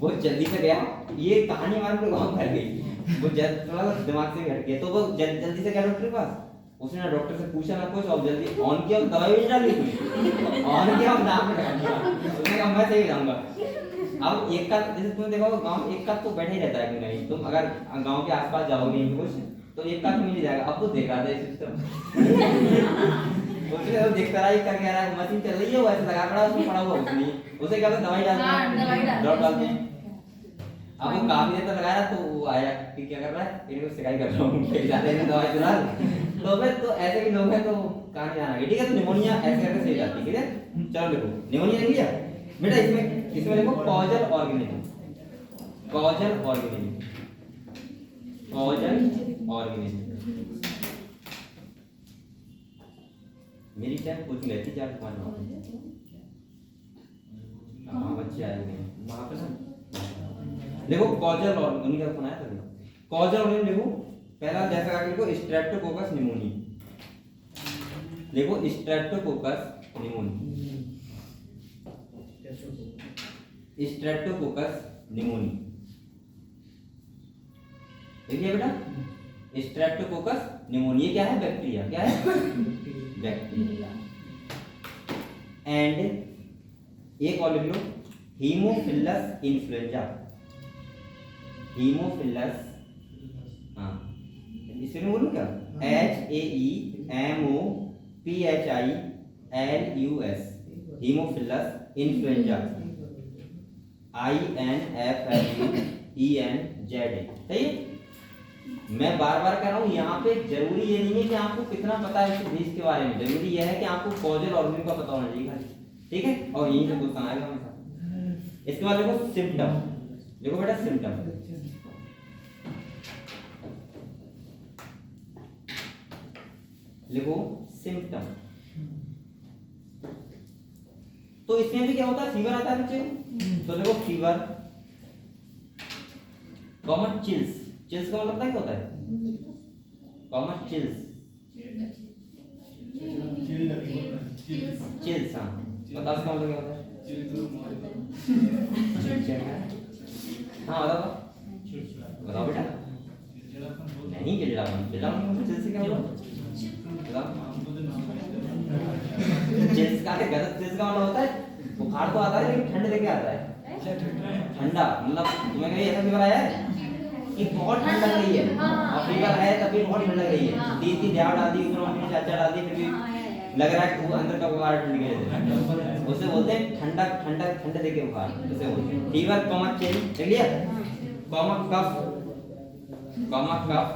वो जल्दी से गया, ये कहानी हमारे पूरे गाँव फैल गई, वो थोड़ा दिमाग से हट गया, तो वो जल्दी से गया डॉक्टर के पास, उसने ना डॉक्टर से पूछा ना कुछ, और जल्दी ऑन किया, दवाई भी डाली थी, ऑन किया और नाम लगा दिया, उसने कहा मैं सही जाऊंगा। अब एक का जैसे तुमने देखा होगा गांव एक का तो बैठा ही रहता है कहीं नहीं, तुम अगर गांव के आसपास जाओगे कुछ तो एक का तो मिल ही जाएगा। अब तो देखा था सिस्टम उसने तो देखता रहा, ये कर कह रहा है मशीन चल रही है, वो ऐसे लगा पड़ा, उसमें पड़ा हुआ कुछ नहीं, उसे क्या दवाई डालते हैं, ड्रॉप डालते हैं। अब वो काफी देर तक लगाया तो वो आया कि क्या कर रहा है, इनको सिकाई कर रहा हूँ, दवाई दिला। तो फिर तो ऐसे भी लोग हैं तो कहानी जाना है, ठीक है। तो निमोनिया ऐसे करके सही जाती है, ठीक है। चलो देखो निमोनिया लिख लिया बेटा, इसमें देखो causal organism, causal organism, causal organism. मेरी क्या कोचिंग रहती 4-5 हाँ बच्चे आए हुए हैं वहाँ पे ना, देखो कॉजल ऑर्गेनिज्म का बनाया था, कॉजल ऑर्गेनिज्म देखो पहला जैसा आगे देखो स्ट्रेप्टोकोकस निमोनिया, देखो स्ट्रेप्टोकोकस निमोनिया, स्ट्रेप्टोकोकस निमोनिया, देखिए बेटा स्ट्रेप्टोकोकस निमोनिया क्या है, बैक्टीरिया, क्या है बैक्टीरिया, एक और लिख लो, हीमोफिलस इन्फ्लुएंजा। हीमोफिलस, हाँ इसे में बोलूँ क्या, HAEMOPHILUS, हीमोफिलस इन्फ्लुएंजा, INFLUENZA। सही है। मैं बार बार कह रहा हूँ, यहाँ पे जरूरी ये नहीं है कि आपको कितना पता है इस डिजीज के बारे में, जरूरी यह है कि आपको कॉजल ऑर्गन का पता होना चाहिए खाली, ठीक है। और यहीं से क्वेश्चन आएगा हमेशा। इसके बाद देखो सिम्टम, देखो बेटा सिम्टम, लिखो सिम्टम। तो इसमें भी क्या होता है, फीवर आता है बच्चे। तो देखो फीवर, कॉमन चिल्स, चिल्स का मतलब पता है क्या होता है, कॉमन चिल्स, चिल्स, हाँ बताओ इसका मतलब क्या होता है। हाँ बताओ बताओ बेटा। नहीं चिड़चिड़ापन, चिड़चिड़ापन चिल्स से क्या होता है, चिल्स का क्या, चिल्स का मतलब होता है बुखार तो आता है लेकिन ठंड लेके आता है, ठंडा। मतलब तुम्हें कहीं ऐसा फीवर आया है कि बहुत ठंड लग रही है, और फीवर है तभी बहुत ठंड लग रही है, 30 दहाड़ डाल दी, ऊपर मम्मी ने चाचा डाल दी, फिर भी लग रहा है कि वो अंदर का बुखार ठंड के लिए, उसे बोलते हैं ठंडा, ठंडा ठंड देके बुखार, उसे बोलते हैं फीवर, कॉमा चिल, देख लिया, कॉमा कफ, कॉमा कफ।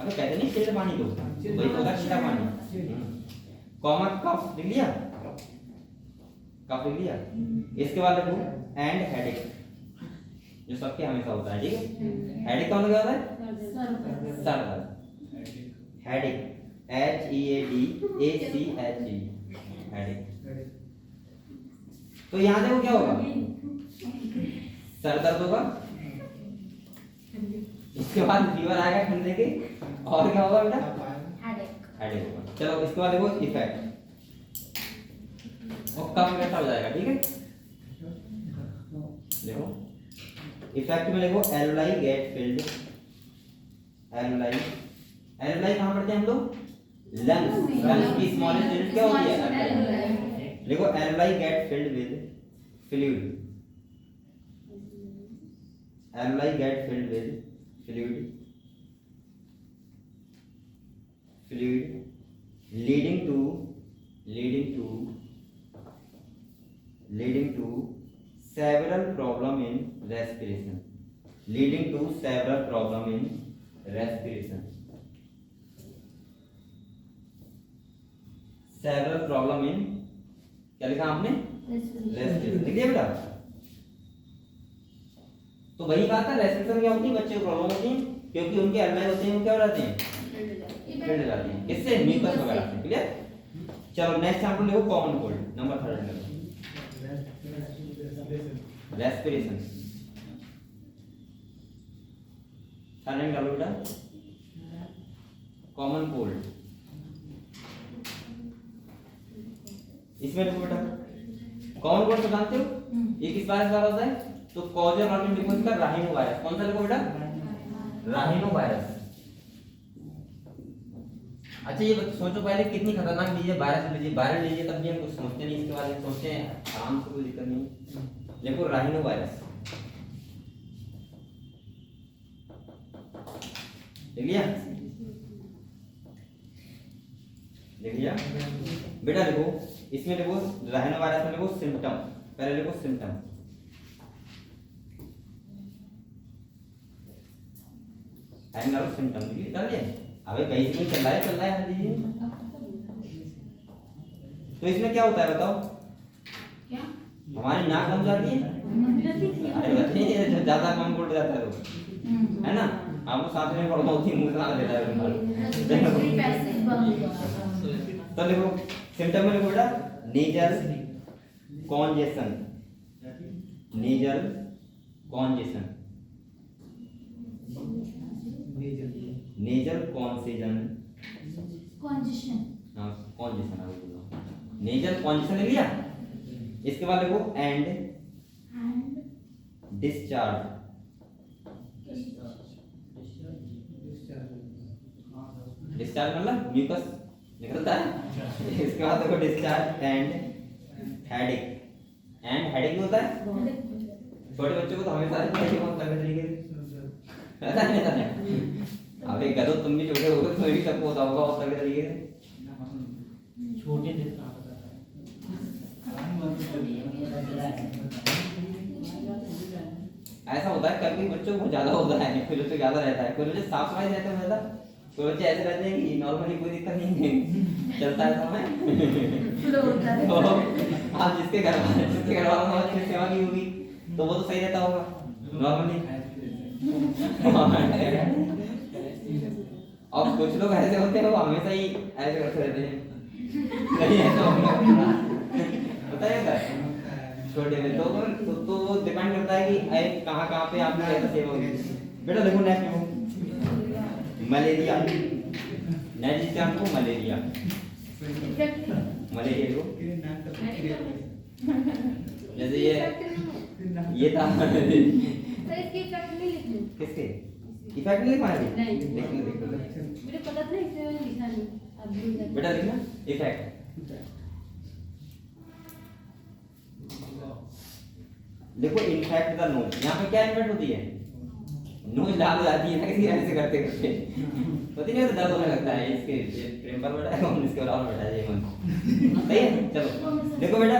अबे कहते नहीं चिल्ड पानी दो, वही होता है ठंडा पानी। कॉमा कफ लिख लिया, कफ लिख लिया। इसके बाद देखो एंड हेडेक, जो सबके हमेशा होता है, ठीक है। हेडेक का मतलब क्या होता है, सर दर्द, हेडेक, HEADACHE, हेडेक। तो यहाँ देखो क्या होगा, सर दर्द होगा, इसके बाद फीवर आएगा ठंडे के, और क्या होगा बेटा, हेडेक होगा। चलो इसके बाद देखो इफेक्ट, और कफ इफेक्ट हो जाएगा, ठीक है। देखो इफेक्ट में देखो एलुलाई गेट फिल्ड, एलुलाई, एलुलाई कहाँ पढ़ते हैं हम लोग, लंग्स, लंग्स की स्मॉलेस्ट यूनिट क्या होती है, देखो alveoli get filled with fluid, alveoli get filled with fluid, fluid leading to several problem in respiration, leading to several problem in respiration, several problem in, क्या लिखा आपने, रेस्पिरेशन, लिख दिया बेटा। तो वही बात है, रेस्पिरेशन क्या होती है, बच्चे को प्रॉब्लम होती है क्योंकि उनके एलुलाई होते हैं, वो क्या हो जाते हैं, फिल्ड जाते हैं, किससे, म्यूकस वगैरह से, क्लियर। चलो नेक्स्ट चैप्टर देखो कॉमन कोल्ड, नंबर 3 में रेस्पिरेशन, साइलेंट डालो बेटा, कॉमन कोल्ड। इसमें देखो बेटा कॉमन कोल्ड तो जानते हो, ये किस वायरस द्वारा होता है, तो कॉजल ऑर्गन डिफॉल्ट का राहिनो वायरस, कौन सा लिखो बेटा, राहिनो वायरस। अच्छा ये सोचो पहले कितनी खतरनाक लीजिए, वायरस लीजिए, वायरल लीजिए, तब भी हम कुछ सोचते नहीं इसके बारे में, सोचते हैं आराम से, कोई दिक्कत नहीं। देखो राहिनो वायरस, देख लिया, देख लिया बेटा। देखो इसमें देखो राहिनो वायरस में देखो सिम्टम, पहले देखो सिम्टम, सिम्टम निकाल लिया। अबे बेसिक में चल रहा है हर चीज। तो इसमें क्या होता है बताओ, क्या हमारी नाक बंद जाती है, अरे बच्चे ज्यादा कम बोल जाता है है ना, आपको साथ में पढ़ना होती है, मुंह से देता है। तो देखो सिम्टम में देखो बेटा nasal congestion, nasal congestion, nasal congestion, congestion, हाँ कॉन्जेशन है, नेजल कॉन्जेशन ले लिया। इसके बाद देखो एंड डिस्चार्ज, डिस्चार्ज मतलब म्यूकस निकलता है। इसके बाद देखो discharge and headache. And headache भी होता है। छोटे बच्चों को तो हमेशा हेडेक होता है तरीके से, ऐसा नहीं होता है। अब एक गधो तुम भी छोटे हो गए, तुम्हें भी सबको होता होगा उस तरीके से। छोटे थे कहाँ पता था। ऐसा होता है कभी बच्चों को ज्यादा होता है, कुछ बच्चों ज्यादा रहता है, कुछ बच्चे साफ सफाई रहते हैं ज्यादा, कुछ बच्चे ऐसे रहते हैं कि नॉर्मली कोई दिक्कत नहीं है, चलता है समय। फ्लो होता है। तो आप जिसके घर वालों ने अच्छी सेवा की होगी तो वो तो सही रहता होगा नॉर्मली। और कुछ लोग ऐसे होते हैं वो हमेशा ही ऐसे करते रहते हैं, नहीं ऐसा होगा बताइए क्या छोटे में तो वो डिपेंड करता है कि कहाँ पे आपकी कैसे सेवा होगी। बेटा देखो नेक्स्ट देखो मलेरिया। नेक्स्ट जिसका हमको मलेरिया, मलेरिया देखो जैसे ये था सर इसकी इफेक्ट नहीं लिखनी। किसके इफेक्ट नहीं लिखा है? नहीं। देखो मुझे पता था इसलिए मैंने लिखा नहीं। अब भूल गया। बेटा लिखना इफेक्ट। देखो इनफैक्ट द नोज, यहाँ पे क्या इफेक्ट होती है? नोज लाल हो जाती है ना किसी ऐसे करते करते, पता नहीं दर्द होने लगता है। इसके फ्रेम पर बैठा है कौन, इसके बराबर बैठा है ये मन, सही है। चलो देखो बेटा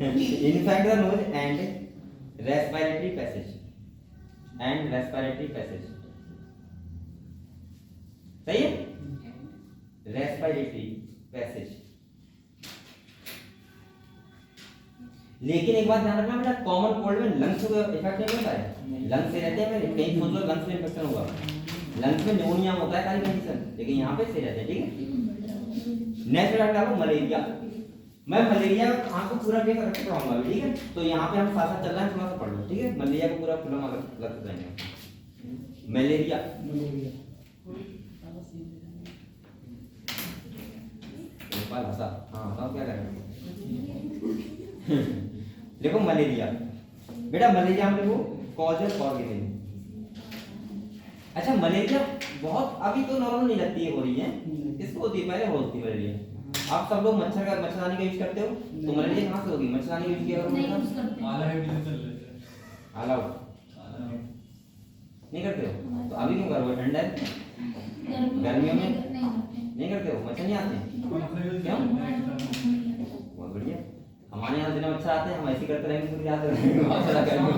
in fact the nose and respiratory passage, and respiratory passage, सही है। Respiratory passage. लेकिन एक बात ध्यान रखना बेटा, कॉमन कोल्ड में लंग्स को इफेक्ट नहीं होता है, लंग्स से रहते हैं। कहीं सोच लो लंग्स में इन्फेक्शन होगा, लंग्स में न्यूमोनिया होता है सारी कंडीशन, लेकिन यहाँ पे सही रहते हैं, ठीक है। नेक्स्ट बेटा डालो मलेरिया। मैं मलेरिया आपको पूरा केस रख के पढ़ाऊंगा अभी, ठीक है। तो यहाँ पे हम साथ साथ चल रहे हैं, थोड़ा सा पढ़ लो, ठीक है। मलेरिया को पूरा खुला लग जाएंगे। मलेरिया हाँ बताओ क्या करेंगे। देखो मलेरिया बेटा, मलेरिया में देखो कॉजल ऑर्गेनिज्म। अच्छा मलेरिया बहुत अभी तो नॉर्मल नहीं लगती है, हो रही है, इसको होती है, पहले होती मलेरिया। आप सब लोग मच्छरदानी का यूज करते हो, तो मलेरिया कहाँ से होगी? मच्छरदानी यूज किया नहीं यूज करते। अलाउड नहीं करते हो, तो अभी क्यों कर रहे हो? ठंडा है, गर्मियों में नहीं करते हो, मच्छर नहीं आते क्यों? बहुत बढ़िया, हमारे यहाँ जितने मच्छर आते हैं हम ऐसे करते रहेंगे, तो याद रहेंगे बहुत सारा गर्मी।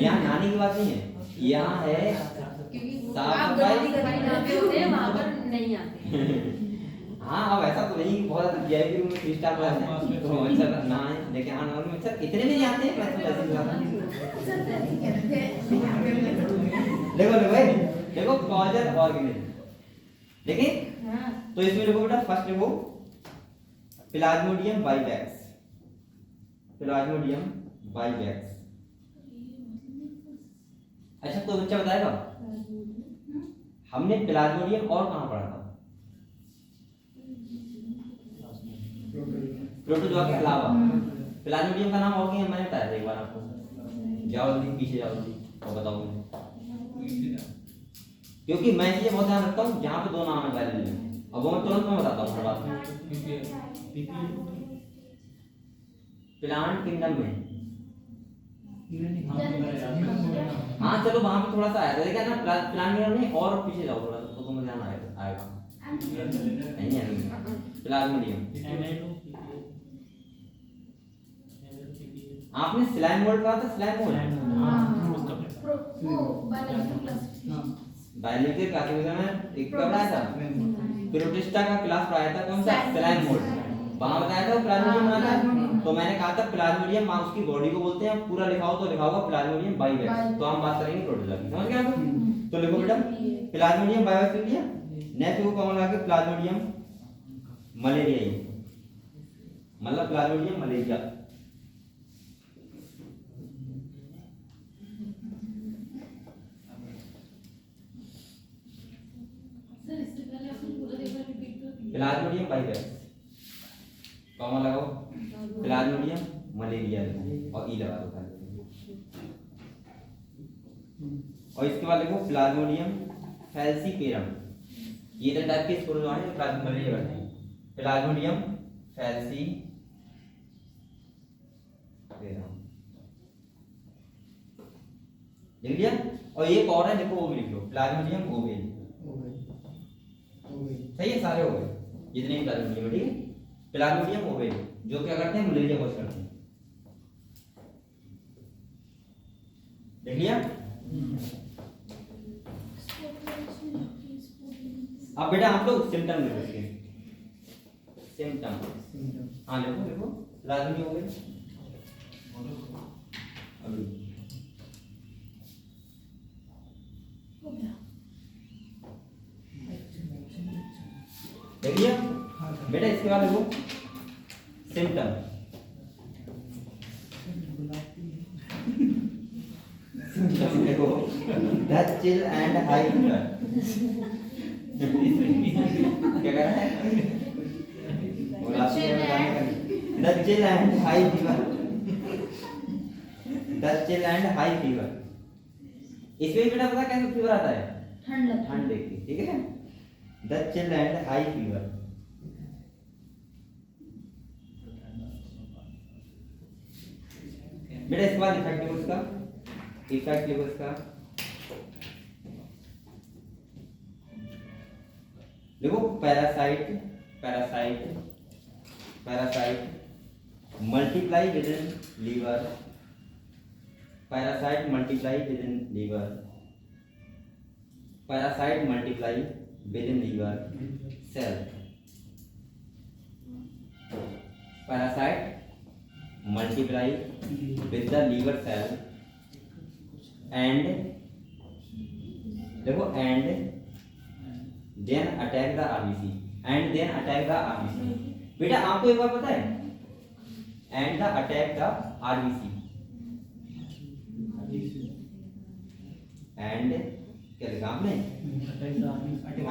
यहाँ नहाने की बात नहीं है, यहाँ है साफ सफाई। नहीं आते। हाँ अब ऐसा तो नहीं कि बहुत ज्यादा वीआईपी रूम में 3 स्टार क्लास है तो मच्छर ना आए, लेकिन हाँ नॉर्मल मच्छर इतने भी नहीं आते हैं, देखो भाई देखो कॉजल ऑर्गेनिज्म, देखिए। तो इसमें देखो बेटा फर्स्ट देखो प्लाज्मोडियम बाइवैक्स, प्लाज्मोडियम बाइवैक्स। अच्छा तो बच्चा बताएगा हमने प्लाज्मोडियम और कहाँ पढ़ा था? प्रोटोजोआ के अलावा प्लाज्मोडियम का नाम और क्या है मैंने बताया था एक बार आपको, जाओ जल्दी पीछे जाओ जल्दी और बताओ मुझे, क्योंकि मैं ये बहुत ध्यान रखता हूँ जहाँ पे 2 नाम है वैल्यू में, अब वो मैं तुरंत में बताता हूँ हर बात में। प्लांट किंगडम में हाँ चलो वहां पे थोड़ा सा आया था, लेकिन ना प्लांट किंगडम में और पीछे जाओ थोड़ा सा तो तुम्हें ध्यान आएगा। नहीं है प्लाज्मोडियम। आपने स्लाइम मोल्ड कहा था, स्लाइम मोल्ड बायोलॉजी क्लासिफिकेशन में एक कब आया था? प्रोटिस्टा का क्लास पढ़ाया था, कौन सा? Slime mould. वहां बताया था प्लाज्मोडियम आता है, तो मैंने कहा था प्लाज्मोडियम मां उसकी बॉडी को बोलते हैं, पूरा लिखा हो तो लिखा होगा प्लाज्मोडियम बाइवैक्स, तो हम बात करेंगे प्रोटोजोआ की, समझ गए आप? तो लिखो बेटा प्लाज्मोडियम बाइवैक्स लिख लिया। नेक्स्ट को कौन लगा के प्लाज्मोडियम मलेरिया, मतलब प्लाज्मोडियम मलेरिया। प्लाज्मोडियम बाइवैक्स कॉमा लगाओ, प्लाज्मोडियम मलेरिया और ई लगा दो। और इसके बाद देखो प्लाज्मोडियम फैल्सीपेरम, ये तो टाइप के स्पोर है जो प्लाज्मा मलेरिया करते हैं। प्लाज्मोडियम फैल्सीपेरम लिख लिया। और एक और है देखो वो भी लिख लो, प्लाज्मोडियम ओवेल। सही है, सारे हो गए जितने भी प्लाज्मोडियम, ठीक है। प्लाज्मोडियम ओवेल जो क्या करते हैं, मलेरिया कॉज करते हैं। देख लिया। अब बेटा आप लोग सिम्टम लिखो इसके, सिम्टम। हाँ लिखो लिखो, प्लाज्मोडियम ओवेल। अभी देख लिया बेटा। इसके बाद देखो सिम्टम, सिम्टम देखो Dutch chill and high fever. क्या कह रहा है, Dutch chill and high fever, Dutch chill and high fever. इसमें बेटा पता कैसे फीवर आता है, ठंड देखती, ठीक है। Dutch chill and high fever. बेटा इसके बाद इफेक्ट लिखो इसका, इफेक्ट लिखो इसका। देखो parasite, parasite, parasite multiply within liver, parasite multiply within liver, parasite multiply within liver cell, parasite multiply with the liver cell and देखो and then attack the RBC, and then attack the RBC। बेटा आपको एक बार पता है and the attack the RBC, and क्या लिखा आपने,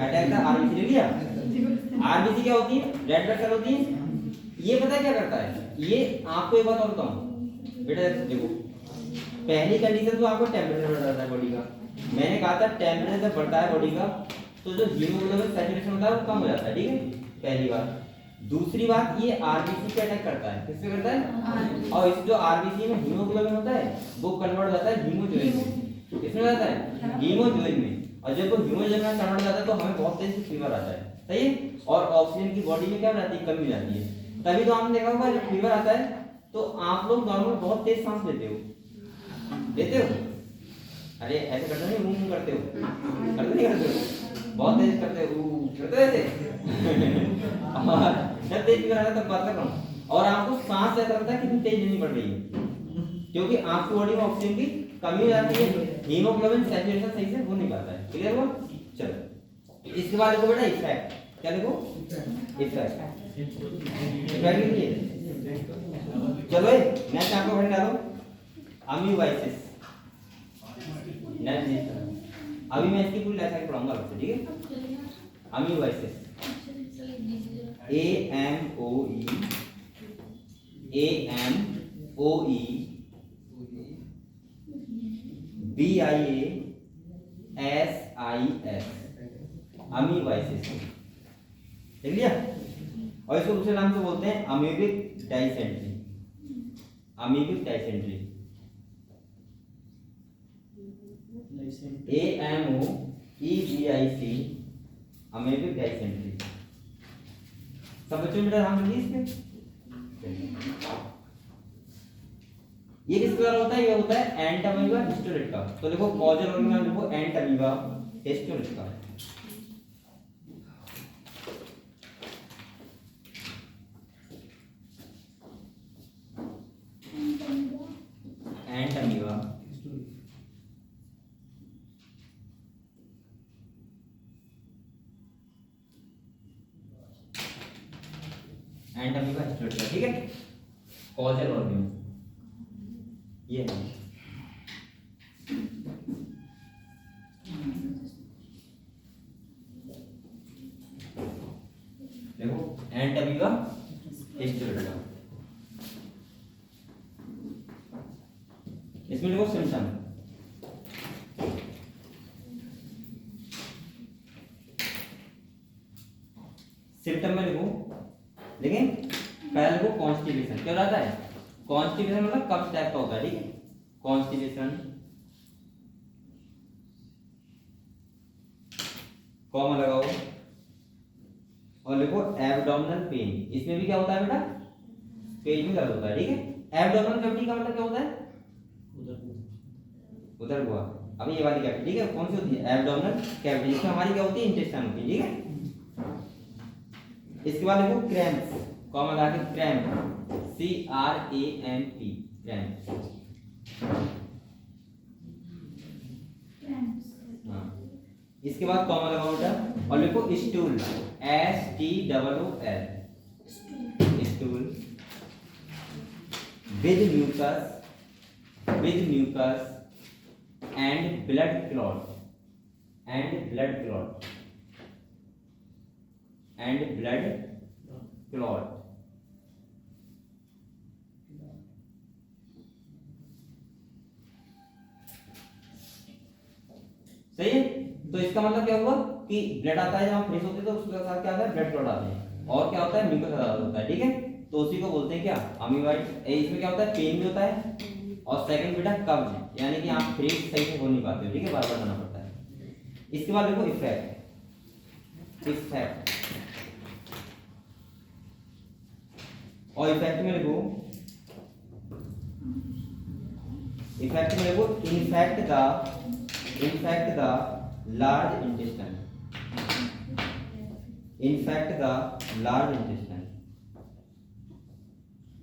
attack the RBC लिख लिया। RBC क्या होती है, रेड ब्लड सेल होती है। ये पता है क्या करता है, ये आपको एक बात और बताऊं बेटा। देखो पहली कंडीशन तो आपको टेम्परेचर बढ़ता है बॉडी का, मैंने कहा था टेम्परेचर जब बढ़ता है बॉडी का तो जो हीमोग्लोबिन सैचुरेशन होता है वो कम हो जाता है, ठीक है, पहली बात। दूसरी बात ये आरबीसी पे अटैक करता है, किस पे करता है, और इस जो आरबीसी में हीमोग्लोबिन होता है वो कन्वर्ट हो जाता है हीमोजोइन में। किसमें जाता है, हीमोजोइन में। और जब वो हीमोजोइन में कन्वर्ट हो जाता है तो हमें बहुत तेज फीवर आता है, सही है। और ऑक्सीजन की बॉडी में क्या हो जाती है, कमी हो जाती है। तभी तो आपने देखा होगा जब फीवर आता है तो आप लोग नॉर्मल बहुत तेज सांस लेते हो, लेते हो। अरे ऐसे करते नहीं, मुंह करते हो, करते नहीं करते हो, बहुत तेज करते हो, करते हो ऐसे। जब तेज फीवर आता है तब बात कर रहा हूँ। और आपको सांस ऐसा लगता है कितनी तेज लेनी पड़ रही है, क्योंकि आपकी बॉडी में ऑक्सीजन की कमी हो जाती है, हीमोग्लोबिन सैचुरेशन सही से हो नहीं पाता है, क्लियर हुआ। चलो इसके बाद देखो बेटा इफेक्ट, क्या देखो, इफेक्ट, इफेक्ट लिखिए। चलो नेक्स्ट आपको पढ़ने डालो अमीबाइसिस। अभी मैं इसकी पूरी लाइफ पढ़ाऊंगा आपसे, ठीक है। अमीबाइसिस, AMOEBIASIS, अमीबाइसिस, देख लिया। और इसको दूसरे नाम से बोलते हैं amoebic dysentery, amoebic dysentery, AMOEBIC, amoebic dysentery. सब बच्चों मेरा नाम लिखिए इसमें। ये किसके द्वारा होता है, ये होता है एंट अमीबा हिस्टोरिट का। तो देखो कॉजल ऑर्गेनाइज देखो एंट अमीबा हिस्टोरिट का। एंट अमीबा एंट अमीबा हिस्टोरिट का, ठीक है। कॉजल ऑर्गेनाइज ये है। देखो एंट अमीबा हिस्टोरिट का। इसमें देखो सिम्टम, लेकिन पहले को कॉन्स्टिपेशन क्या रहता है, कॉन्स्टिपेशन मतलब कब्ज टाइप का होता है, ठीक है, कॉन्स्टिपेशन, कॉमा लगाओ और लिखो एब्डोमिनल पेन। इसमें भी क्या होता है बेटा, पेट में दर्द होता है, ठीक है। एब्डोमिनल कैविटी का मतलब क्या होता है, उधर हुआ। अब ये वाली कैविटी, ठीक है, कौन सी होती है, एब्डोमिनल कैविटी, इसमें हमारी क्या होती है, इंटेस्टाइन होती है, ठीक है। इसके बाद लिखो क्रैम्प्स, कॉमा लगा के क्रैम्प, CRAMP, क्रैम्प, हाँ। इसके बाद कॉमा लगाओ बेटा और लिखो stool, STOOL, stool, with mucus and blood clot, सही है। तो इसका मतलब क्या हुआ कि ब्लड आता है, जब हम फ्रेश होते हैं तो उसके साथ क्या आता है, ब्लड क्लॉट आते हैं, और क्या होता है, म्यूकस होता है, ठीक है। तो उसी को बोलते हैं क्या, अमीबाइट। इसमें क्या होता है, पेन भी होता है, और सेकंड बेटा कब्ज, यानी कि आप फ्रेश सही से हो नहीं पाते हो, ठीक है, बार बार जाना पड़ता है। इसके बाद देखो इफेक्ट, और इफेक्ट में लिखो इन्फेक्ट द लार्ज इंटेस्टाइन,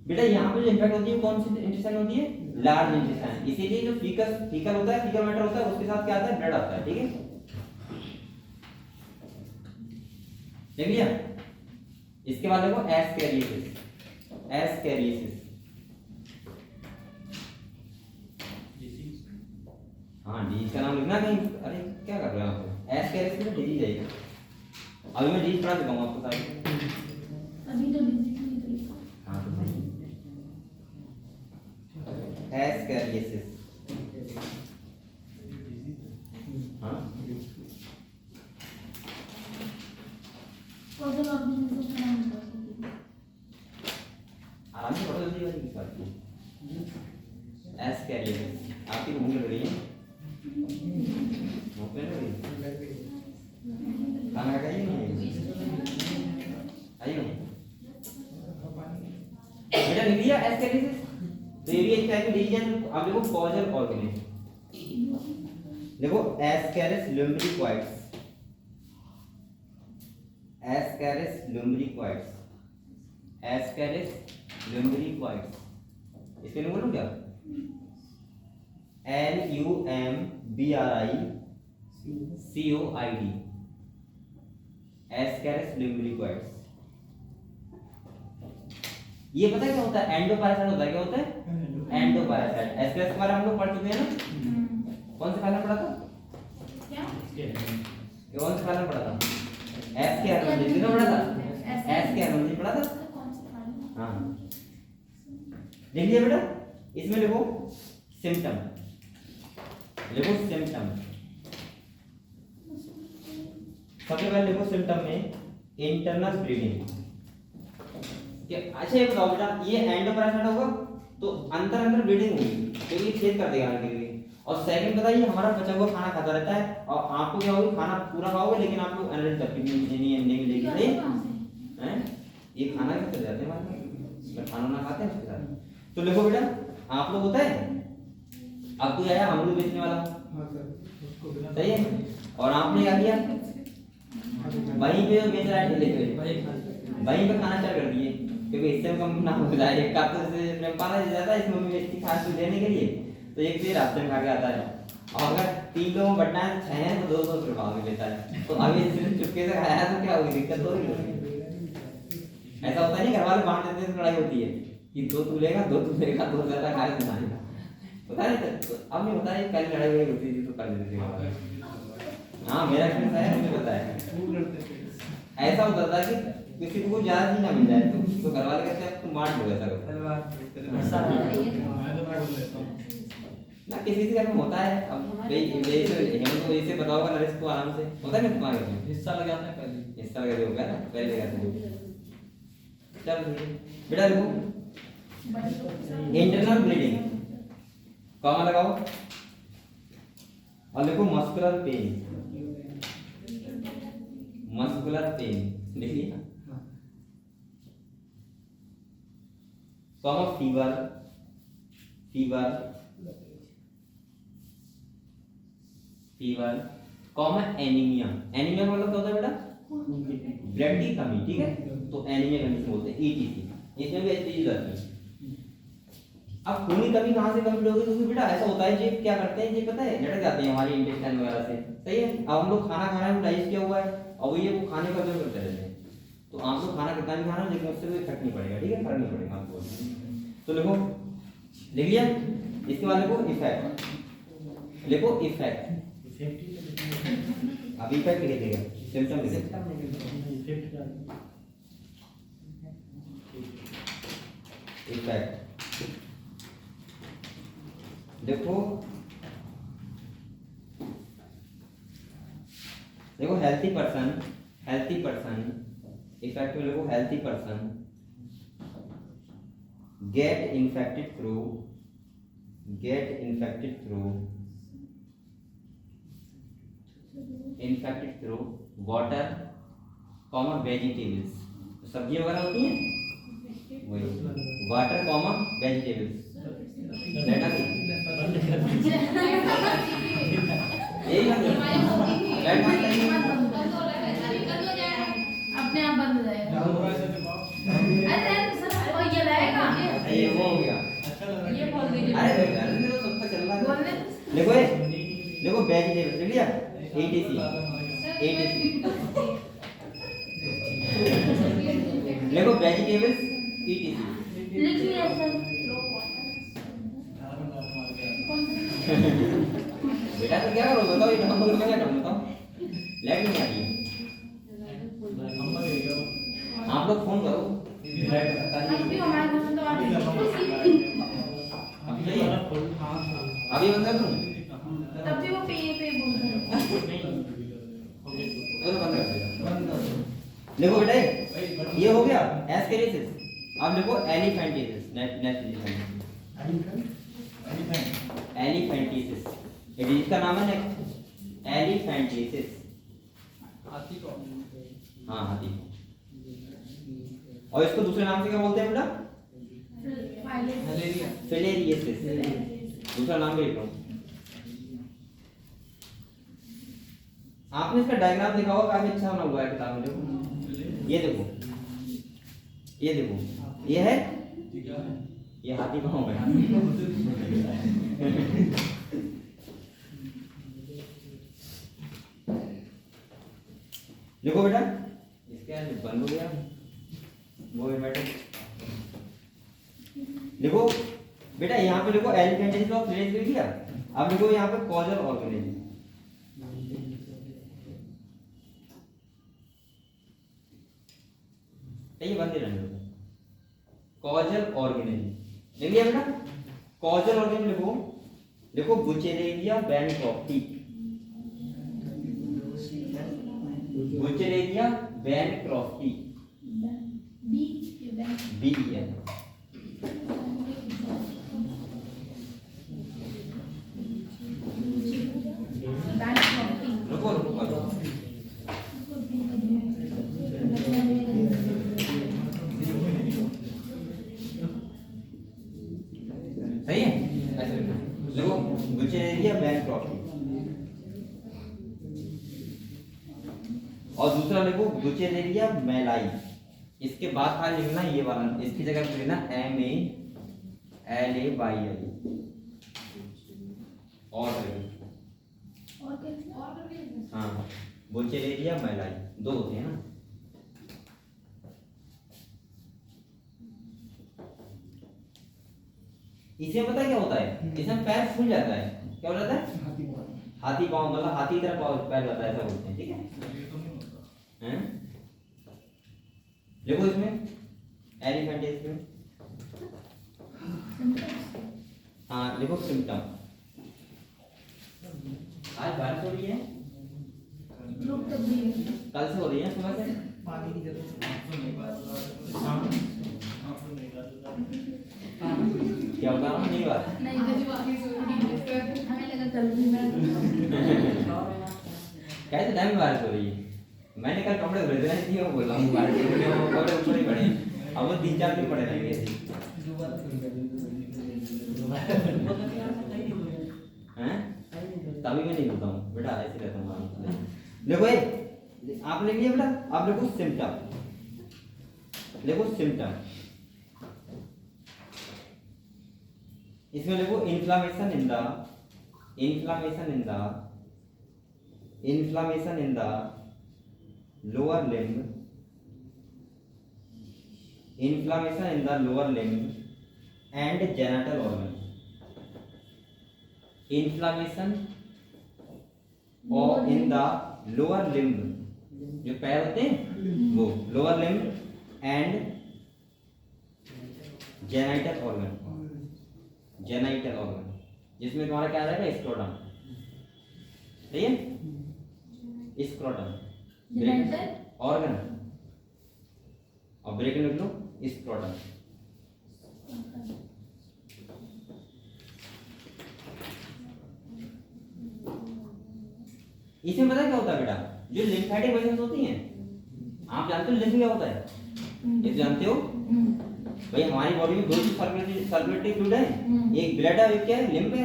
बेटा यहाँ पे जो इन्फेक्ट होती है कौन सी इंटेस्टाइन होती है, लार्ज इंटेस्टाइन। इसीलिए जो फीकल होता है, फीकल मैटर होता है, उसके साथ क्या आता है, ब्लड आता है, ठीक है। देख लिया। इसके बाद देखो एस्कैरियोसिस, हाँ डिजीज का नाम लिखना कहीं, अरे क्या कर रहे हो आप, एस्कैरियोसिस में डिजीज आएगा। अभी मैं डिजीज पढ़ा देता हूँ आपको सारी, अभी तो डिजीज हाँ तो सही, एस्कैरियोसिस, हाँ कॉजल ऑर्गेनिज्म का नाम बता सकते हैं। आराम से पढ़ो, जल्दी वाली किस बात की, एस्कैरियोसिस आपकी भूख लग रही है, भूख लग रही है, खाना खाइए नहीं, आइए बेटा, लिख लिया एस्कैरियोसिस। तो ये भी एक टाइप की डिजीज है। अब देखो कॉजल ऑर्गेनिज्म, देखो एस्कैरिस लुम्ब्रिक्वाइट्स, इसके लिए बोलूं क्या, LUMBRICOID, एस्कैरिस लुम्ब्रिक्वाइट्स। ये पता है क्या होता है, एंडोपैरासाइट होता है, क्या होता है, एंडोपैरासाइट। एस्कैरिस के बारे में हम लोग पढ़ चुके हैं ना, कौन से फाइलम पढ़ा था, क्या ये कौन से फाइलम पढ़ा था, एस्कैरियोसिस पढ़ा था, एस्कैरियोसिस पढ़ा था, कौन सा फाइल, हाँ देख लिया बेटा। इसमें लिखो सिम्टम, सबसे पहले लिखो सिम्टम में इंटरनल ब्लीडिंग। अच्छा ये बताओ बेटा, ये एंडोपैरासाइट होगा तो अंदर ब्लीडिंग होगी, तो ये छेद कर देगा अंदर के लिए। और सेकंड बताइए, हमारा बचा हुआ खाना खाता रहता है, और आपको क्या होगा, खाना पूरा खाओगे लेकिन आपको एनर्जी तक नहीं मिलेगी, नहीं हैं, ये खाना भी चल जाते हैं हमारे, खाना ना खाते हैं उसके साथ। तो लिखो बेटा, आप लोग होता है, आपको आया अमरूद बेचने वाला, सही है, और आपने क्या किया, वहीं पे जो बेच रहा है ठेले पे, वहीं पे खाना चालू कर दिए, क्योंकि इससे कम ना हो जाए। एक काप तो जैसे पाना जाता है, इसमें बेचती खास को देने के लिए, तो एक से रास्ते में खा के आता है, और अगर 3 लोगों बढ़ना है, 6 हैं तो 200 रुपये पाव में लेता है। तो अभी इसने चुपके से खाया तो क्या होगी, दिक्कत तो नहीं। ऐसा होता नहीं, घर वाले बांट देते हैं, लड़ाई होती है कि 2 तू लेगा 2 तू लेगा, 2 ज्यादा खाए तो नहीं पता नहीं। तो अब नहीं होता है, पहले लड़ाई वड़ाई होती थी तो कर देते थे। हाँ मेरा एक्सपीरियंस है, मुझे पता है। ऐसा होता था कि किसी को ज्यादा चीज ना मिल जाए तो घर वाले कहते हैं तुम बांट लो, ऐसा ना किसी के घर में होता है। अब इसे बताओगा नरेश को आराम से, होता है ना तुम्हारे घर में हिस्सा लगाते हैं, पहले हिस्सा लगा दोगे ना, पहले लगाते हो। चलो ठीक है बेटा लिखो इंटरनल ब्लीडिंग कॉमा लगाओ और लिखो मस्कुलर पेन लिख लिया कॉमा फीवर कॉमा एनीमिया का मतलब क्या होता है बेटा ब्लड की कमी ठीक है तो एनीमिया कंडीशन बोलते हैं ईटीसी इसमें भी ऐसी चीज आती है अब खून की कमी कहाँ से कमी होगी क्योंकि बेटा ऐसा होता है जी क्या करते हैं जी पता है लटक जाते हैं हमारी इंटेस्टाइन वगैरह से सही है अब हम लोग खाना खा रहे हैं डाइजेस्ट किया हुआ है और ये वो खाने का जो करते रहते हैं तो आप लोग खाना कितना भी खाना लेकिन उससे कोई इफेक्ट नहीं पड़ेगा ठीक है फर्क नहीं पड़ेगा आपको तो लिखो लिख लिया इसके बाद लिखो इफेक्ट अब इफेक्ट लिख देगा सिम्पटम लिख इफेक्ट देखो हेल्थी पर्सन इफेक्ट में लिखो healthy person get infected through water comma vegetables सब्जी वगैरह होती हैं वही वाटर कॉमा वेजिटेबल्स लेना यही अपने आप बंद हो जाएगा अरे सर ये रहेगा ये वो हो गया ये बोल दीजिए अरे तो सब तक चल रहा है बोलने देखो वेजिटेबल लिख लिया एटीसी देखो वेजिटेबल्स ईटीसी लिख लिया सर बेटा तो क्या करोगे बताओ ये नंबर क्या करूं बताओ लाइट नहीं आ रही है आप लोग फोन करो अभी हमारे घर में तो आप अभी बंद कर दूं तब भी वो पे बोल रहे हैं तो बंद कर दे देखो बेटा ये हो गया एस्केरिसिस अब देखो एलिफेंटिसिस नेक्स्ट एलिफेंटिसिस ये डिजीज का नाम है नेक्स्ट एलिफेंटिसिस हाथी को हाँ हाथी और इसको दूसरे नाम से क्या बोलते हैं बेटा फिलेरियसिस दूसरा नाम भी लिखो आपने इसका डायग्राम देखा होगा काफी अच्छा बना हुआ है किताब में देखो ये देखो ये है ये हाथी पाँव है देखो बेटा इसके आज बंद हो गया वो बेटा देखो बेटा यहाँ पे देखो एलिफेंटिसिस ऑफ फिलेरियसिस लिख दिया अब देखो यहाँ पे कॉजल ऑर्गेनिज्म ये बंद ही रहने दो कॉजल ऑर्गेनिज्म लिख लिया बेटा कॉजल ऑर्गेनिज्म देखो बुचेरेलिया बैनक्रॉफ्टी बुचेरेलिया बैनक्रॉफ्टी बी है रुको सही है ऐसे देखो बुचेरेलिया बैनक्रॉफ्टी और दूसरा देखो बुचेरेलिया मेलाई इसके बाद खाली लिखना ये वाला इसकी जगह पे लिखना MALAYI और हाँ बुचेरेलिया मेलाई दो होते हैं ना इसमें पता क्या होता है इसमें पैर फूल जाता है क्या हो जाता है हाथी पाँव मतलब हाथी की तरह पैर जाता है ऐसा बोलते हैं ठीक है देखो इसमें एलिफेंट इसमें हाँ देखो सिम्टम आज बारिश हो रही है कल से हो रही है सुबह से पानी की जरूरत क्या बता रहा हूँ नहीं बात नहीं मुझे बाकी सोच हमें लगा चल भी मैं कैसे टाइम बारिश हो रही है। मैंने कल कपड़े धुले थे इसलिए मैं बोल रहा हूँ बारिश हो रही है, वो कपड़े ऊपर ही पड़े हैं। अब वो 3-4 दिन पड़े रहेंगे ऐसे ही। हैं तभी मैं नहीं बोलता हूँ बेटा, ऐसे रहता हूँ आराम से। देखो ये आप लिख लिया बेटा, आप लिखो सिम्टम, लिखो सिम्टम। इसमें लिखो inflammation in the lower limb, inflammation in the lower limb and genital organ, inflammation और in the lower limb, जो पैर होते हैं वो lower limb and genital organ, जिसमें तुम्हारा क्या आ जाएगा स्क्रोटम, सही है स्क्रोटम ऑर्गन और ब्रेक में लिख लो स्क्रोटम। इसमें पता क्या होता है बेटा, जो लिम्फेटिक वेसल्स होती हैं, आप जानते हो लिम्फ क्या होता है, ये जानते हो भाई हमारी बॉडी में दो सर्कुलेटरी फ्लूइड है, एक ब्लड है एक क्या है लिम्फ है।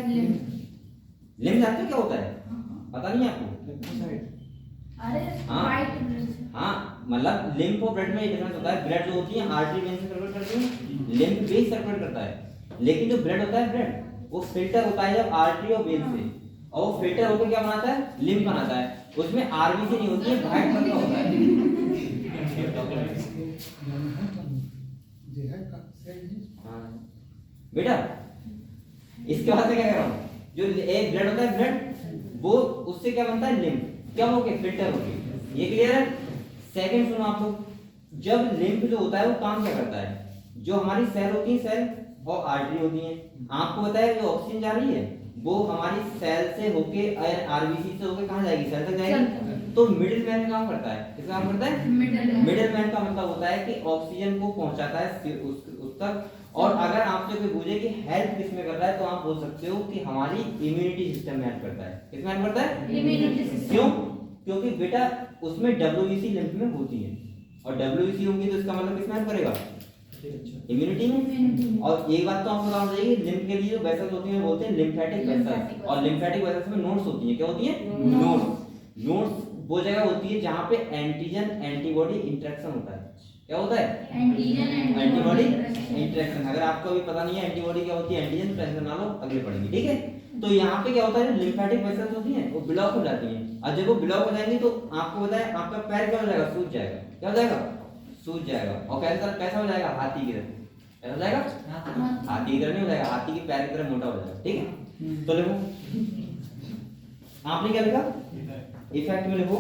लिम्फ जानते हो क्या होता है, पता नहीं आपको? अरे हाँ मतलब लिम्फ और ब्लड में ये डिफरेंस होता है। ब्लड जो होती है आर्टरी वेन से सर्कुलेट करती है, लिम्फ भी सर्कुलेट करता है, लेकिन जो ब्लड होता है ब्लड वो फिल्टर होता है जब आर्टरी और वेन से, और वो फिल्टर होकर क्या बनाता है लिम्फ बनाता है। उसमें आरबीसी नहीं होती है, व्हाइट ब्लड का होता है। बेटा इसके बाद से क्या कर रहा हूँ, जो एक ब्लड होता है ब्लड वो उससे क्या बनता है लिम्फ, क्या हो गया फिल्टर हो गया। ये क्लियर है? सेकंड सुनो आप लोग, जब लिम्फ जो होता है वो काम क्या करता है, जो हमारी सेल होती है सेल और आर्टरी होती है, आपको बताया जो ऑक्सीजन जा रही है वो हमारी सेल से होके आरबीसी से होके कहां जाएगी, सेल तक जाएगी। तो मिडिल मैन काम करता है, किसका काम करता है मिडिल मैन का मतलब होता है कि ऑक्सीजन को पहुंचाता है उस तक। और अगर आपसे कोई पूछे कि हेल्प किसमें कर रहा है तो आप बोल सकते हो कि हमारी इम्यूनिटी सिस्टम में हेल्प करता है। किसमें हेल्प करता है इम्यूनिटी सिस्टम। क्यों? क्योंकि बेटा उसमें डब्ल्यूबीसी लिम्फ में होती है, और डब्ल्यूबीसी होंगी तो इसका मतलब किसमें हेल्प करेगा इम्यूनिटी में। और एक बात तो आपको बताना चाहिए, लिम्फ के लिए जो वेसल्स होती हैं बोलते हैं लिम्फेटिक वेसल्स, और लिम्फेटिक वेसल्स में नोड्स होती हैं। क्या होती हैं नोड्स वो जगह होती है जहां पे एंटीजन एंटीबॉडी इंटरेक्शन होता है। क्या होता है एंटीजन एंटीबॉडी इंटरेक्शन। अगर आपको अभी पता नहीं है एंटीबॉडी क्या होती है, एंटीजन टेंशन ना लो, अगले पढ़ेंगे ठीक है। तो यहाँ पे क्या होता है, लिम्फेटिक वेसल्स होती हैं वो ब्लॉक हो जाती हैं, और जब वो ब्लॉक हो जाएंगी तो आपको बताया आपका पैर क्या हो जाएगा, सूज जाएगा। क्या हो जाएगा सूज जाएगा। और कैसा हो जाएगा हाथी की तरह, कैसा हो जाएगा हाथी की तरह नहीं हो जाएगा, हाथी के पैर की तरह मोटा हो जाएगा। ठीक है तो लिखो, आपने क्या लिखा इफेक्ट में लिखो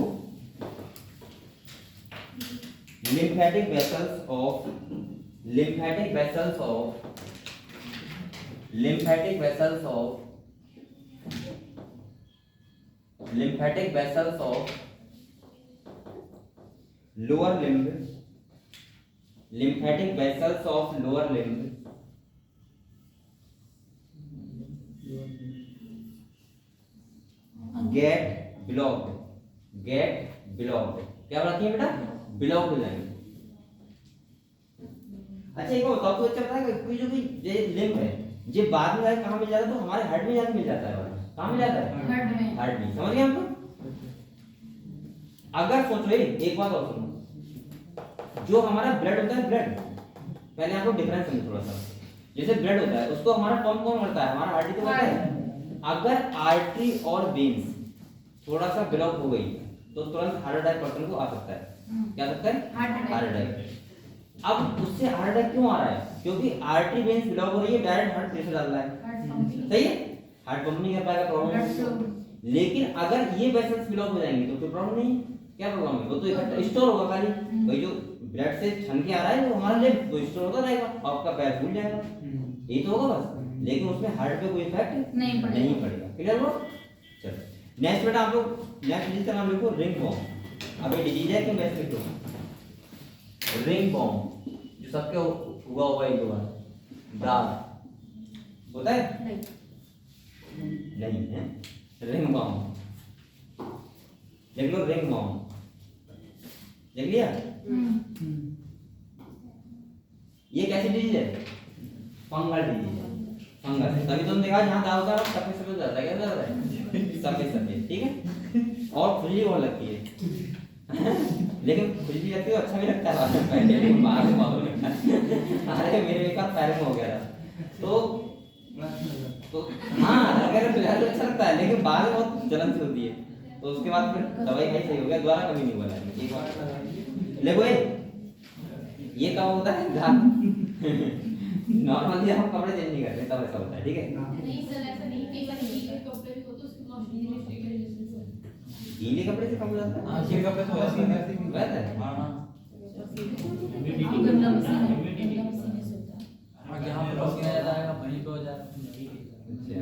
lymphatic vessels of lymphatic vessels of lower limb, lymphatic vessels of lower limb get blocked। क्या बनाती है बेटा, ब्लॉक हो जाएंगे। अच्छा एक और बताओ तो अच्छा पता है कोई जो ये लिम्फ है ये बाद में जाके कहां मिल जाता है, तो हमारे हार्ट में जाके मिल जाता है। कहां मिल जाता है हार्ट में। समझ गए हमको? अगर सोचो एक बात और सुनो, जो हमारा ब्लड होता है ब्लड, पहले आपको डिफरेंस समझो थोड़ा सा। जैसे ब्लड होता है उसको हमारा पंप कौन करता है, हमारा आर्टरी तो करता है। अगर आर्टरी और वेन्स थोड़ा सा ब्लॉक हो गई तो तुरंत हार्ट अटैक पर्सन को आ सकता है। क्या सकता है हार्ट अटैक। अब उससे हार्ट अटैक क्यों आ रहा है, क्योंकि आर्टरी वेन्स ब्लॉक हो रही है, डायरेक्ट हार्ट प्रेशर डाल रहा है। सही है, हार्ट पंप नहीं कर पाएगा, प्रॉब्लम। लेकिन अगर ये वेसल्स ब्लॉक हो जाएंगे तो कोई प्रॉब्लम नहीं। क्या प्रॉब्लम है, वो तो इकट्ठा स्टोर होगा खाली। भाई जो ब्लड से छन के आ रहा है वो हमारा लिम्फ तो स्टोर होता रहेगा, आपका पैर फूल जाएगा, यही तो होगा बस। लेकिन उसमें हार्ट पे कोई इफेक्ट नहीं पड़ेगा। क्लियर हुआ? चलो नेक्स्ट बेटा आप लोग नेक्स्ट डिजीज का नाम लिखो रिंग वॉर्म। अब ये डिजीज है कि वैसे लिखो रिंग बॉम्ब जो सबके हुआ हुआ एक दो बार, दाग होता है नहीं है। रिंग बॉम्ब देख लो, रिंग बॉम्ब देख लिया। ये कैसी डिजीज है? फंगल डिजीज है, फंगल। तभी तुम देखा जहाँ दाग होता है सफेद सफेद जाता है, क्या जाता है? सफेद सफेद, ठीक है। और खुजली बहुत लगती है लेकिन खुजली लगती है अच्छा भी लगता है पहले, लेकिन बाद में बहुत लगता है। अरे मेरे एक बार पैर में हो गया था तो हाँ अगर तो अच्छा लगता है, लेकिन बाद में बहुत जलन सी होती है, तो उसके बाद फिर दवाई खाई सही हो गया, दोबारा कभी नहीं हुआ। एक बार देखो ये कब होता है? नॉर्मली हम कपड़े चेंज नहीं करते तब ऐसा होता है, ठीक है। नहीं सर ऐसा नहीं, कई बार गीले कपड़े भी होते हैं उसके वॉश नहीं करते। गीले कपड़े से कब हो जाता है? हाँ ये कपड़े तो वैसे ही रहते हैं। वैसे है? हाँ हाँ हाँ, गंदा पसीना से होता है। हाँ यहाँ पे पसीना ज़्यादा आएगा वहीं पे हो जाएगा। अच्छा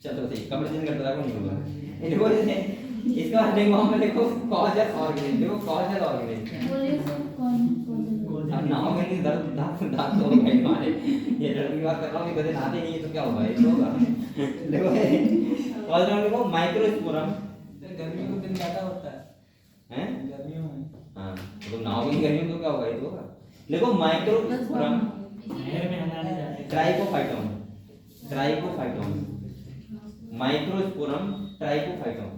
चलो सही, कपड़े चेंज करते रहो, नहीं होगा। देखो इसका रिंग बॉम्ब में देखो कॉजल ऑर्गेनिक, देखो कॉजल ऑर्गेनिक। बोलिए सर कौन अब नाव में नहीं दर्द दांत दांत तो होगा ही हमारे। ये लड़की की बात कर रहा हूँ कि कभी नहाते नहीं है तो क्या होगा? ये तो होगा। देखो कॉजल ऑर्गेनिक को माइक्रोस्पोरम गर्मी को दिन ज़्यादा होता है हैं? गर्मियों में। हाँ तो नाव की गर्मी में तो क्या होगा? ये तो होगा। देखो माइक्रोस्पोरम नहर में नहाने जाते हैं। Trichophyton, Trichophyton, microsporum Trichophyton.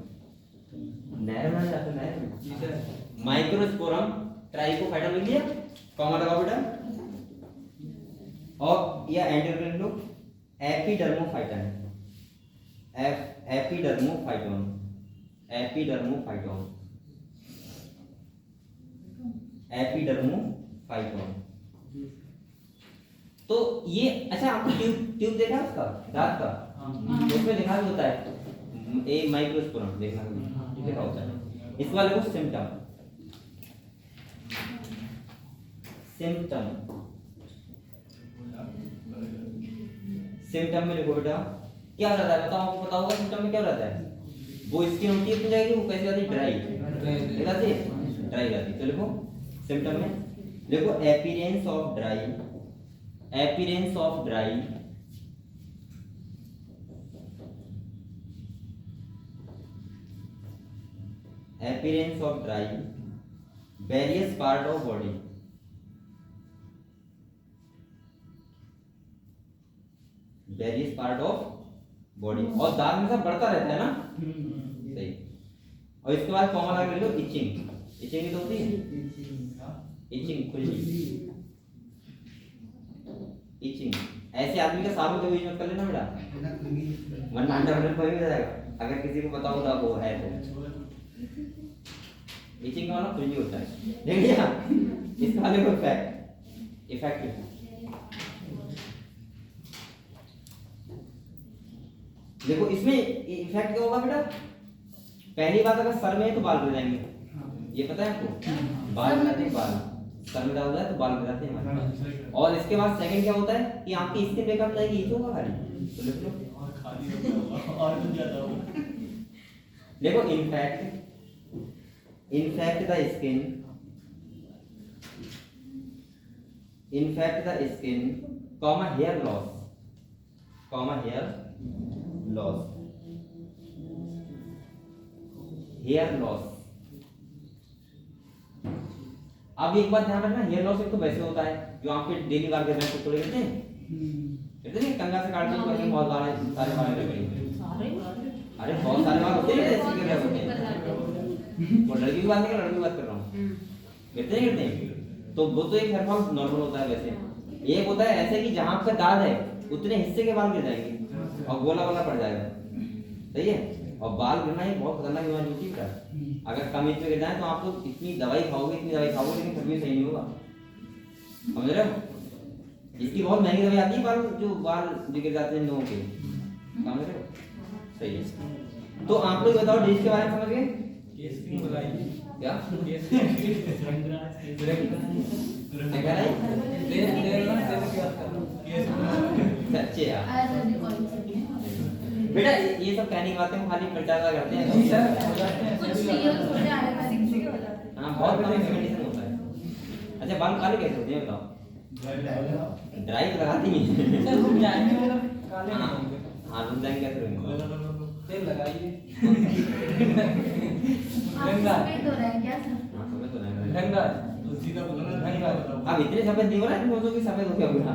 नहर में जाते, नहर में माइक्रोस्पोरम ट्राइकोफाइटोन लिख लिया, कॉमा लगाओ बेटा। और ये एंटीरोपिन लो, एपिडर्मोफाइटन, एपिडर्मोफाइटोन, एपिडर्मोफाइटोन, एपिडर्मोफाइटोन। तो ये अच्छा आपको ट्यूब देखा उसका दांत का? उसमें लिखा भी होता है ए माइक्रोस्पोरम, देखना लिखा होता है। इस वाले को सिम्टम, सिम्टम, सिम्टम में लिखो बेटा क्या रहता है? बताओ, आपको पता होगा सिम्टम में क्या रहता है? वो स्किन होती है अपनी जाएगी, वो कैसी रहती है? ड्राई रहती है, ड्राई रहती है। तो लिखो सिम्टम में लिखो appearance of dry, appearance of dry, appearance of dry, various part of body, various part of body। और दाग में सब बढ़ता रहता है ना, सही। और इसके बाद कॉमन आगे ले लो इचिंग, इचिंग तो होती है, इचिंग खुजली, इचिंग। ऐसे आदमी का साबुन का यूज मत कर लेना बेटा, वरना अंडर पर भी जाएगा। अगर किसी को पता होगा वो है तो इचिंग वाला खुजली होता है, देख लिया। इसका वाले को इफेक्ट, इफेक्टिव देखो इसमें इफेक्ट क्या होगा बेटा? पहली बात अगर सर में है तो बाल गिर जाएंगे, ये पता है आपको? बाल गिरते हैं, बाल सर में डाल जाए तो बाल गिराते हैं हमारे। और इसके बाद सेकंड क्या होता है कि आपकी स्किन बेकअप जाएगी, ये होगा खाली, तो लिख लो और खाली होगा और कुछ ज़्यादा होगा। देखो infect, infect the skin, infect the skin, comma hair loss, comma hair loss, hair loss. अब एक बात ध्यान रखना, हेयर लॉस एक तो वैसे होता है जो आपके डेली बाल गिरने से थोड़े गिरते हैं, कहते हैं कंघा से काटते हैं तो बहुत सारे सारे बाल गिर गए। अरे बहुत सारे बाल होते हैं ऐसे गिर रहे होते हैं। वो लड़की की बात नहीं, लड़की की बात कर रहा हूँ, गिरते हैं गिरते हैं। तो वो तो एक हेयर फॉल नॉर्मल होता है वैसे। एक होता है ऐसे कि जहाँ पे दाग है उतने हिस्से के बाल गिर जाएंगे और गोला गोला पड़ जाएगा, सही है। और बाल गिरना ही बहुत खतरनाक बीमारी होती है। अगर कम एज में गिर जाए तो आप लोग इतनी दवाई खाओगे, इतनी दवाई खाओगे, लेकिन फिर भी सही नहीं होगा, समझ रहे हो? इसकी बहुत महंगी दवाई आती है बाल जो बाल जो गिर जाते हैं लोगों के, समझ रहे हो? सही है। तो आप लोग बताओ डिश के बारे में समझ गए क्या? सच्चे यार बेटा, ये सब कहने की बातें खाली प्रचार करते हैं। कुछ रियल होते हैं, आयुर्वेदिक से हो जाता है। हाँ बहुत कम मेडिसिन होता है। अच्छा बाल काले कैसे होते हैं बताओ? ड्राई तो लगाती नहीं सर रुक जाएंगे अगर काले हाँ। नहीं होंगे हाँ रुक जाएंगे कैसे होंगे? तेल लगाइए आप गंगा सफेद हो रहा है क्या सर? हाँ समझ तो नहीं गंगा अब इतने सफेद नहीं हो रहा है तुम कि सफेद हो गया पूरा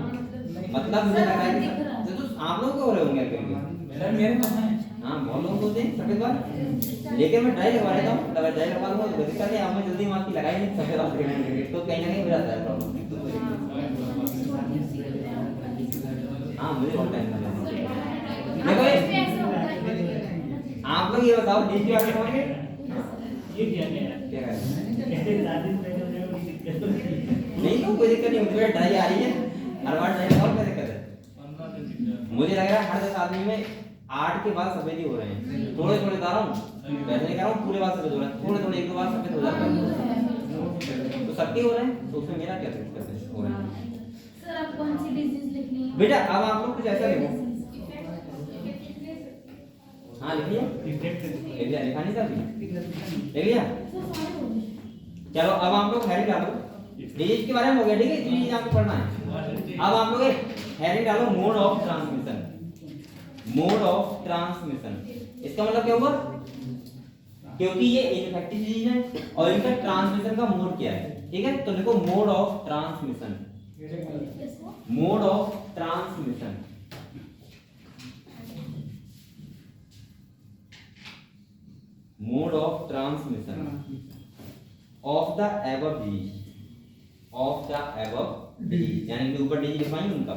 मतलब मुझे लग रहा है कि तो आप लोग को हो रहे होंगे क्योंकि सर मेरे पास है हाँ बहुत लोग होते हैं सफेद बाल लेकिन मैं ड्राई लगवा लेता हूँ अगर ड्राई लगवा लूंगा तो दिक्कत है अब मैं जल्दी मार की लगाई नहीं सफेद बाल दिखाने तो कहीं ना कहीं हो जाता है प्रॉब्लम हाँ मुझे बहुत टाइम लगा देखो ये आप लोग ये बताओ डीपी आगे पहुंचे ये क्या है क्या है कैसे शादी में कोई दिक्कत नहीं तो कोई दिक्कत नहीं मुझे ड्राई आ रही है हर बार ड्राई और क्या दिक्कत है मुझे लग रहा है हर 10 आदमी में 8 के बाद सफेद ही हो रहे हैं थोड़े थोड़े बता रहा हूँ वैसे नहीं कह रहा हूँ पूरे बाल सफेद हो रहे हैं थोड़े थोड़े एक दो बार सफेद हो जाता है तो सबके हो रहे हैं तो उसमें मेरा क्या दिक्कत है हो रहा है सर आप कौन सी डिजीज लिखनी है? बेटा अब आप लोग कुछ ऐसा लिखो हाँ लिख लिया लिखा नहीं था अभी लिख लिया सर सारे हो गए। चलो अब आप लोग हेडिंग डालो डिजीज के बारे में हो गया ठीक है डिजीज आपको पढ़ना है अब आप लोग हेडिंग डालो मोड ऑफ ट्रांसमिशन इसका मतलब क्या हुआ क्योंकि ये इन्फेक्टिव डिजीज है और इनका ट्रांसमिशन का मोड क्या है ठीक है तो लिखो mode of transmission mode of transmission of the above disease यानी कि ऊपर डिजीज लिखवाई उनका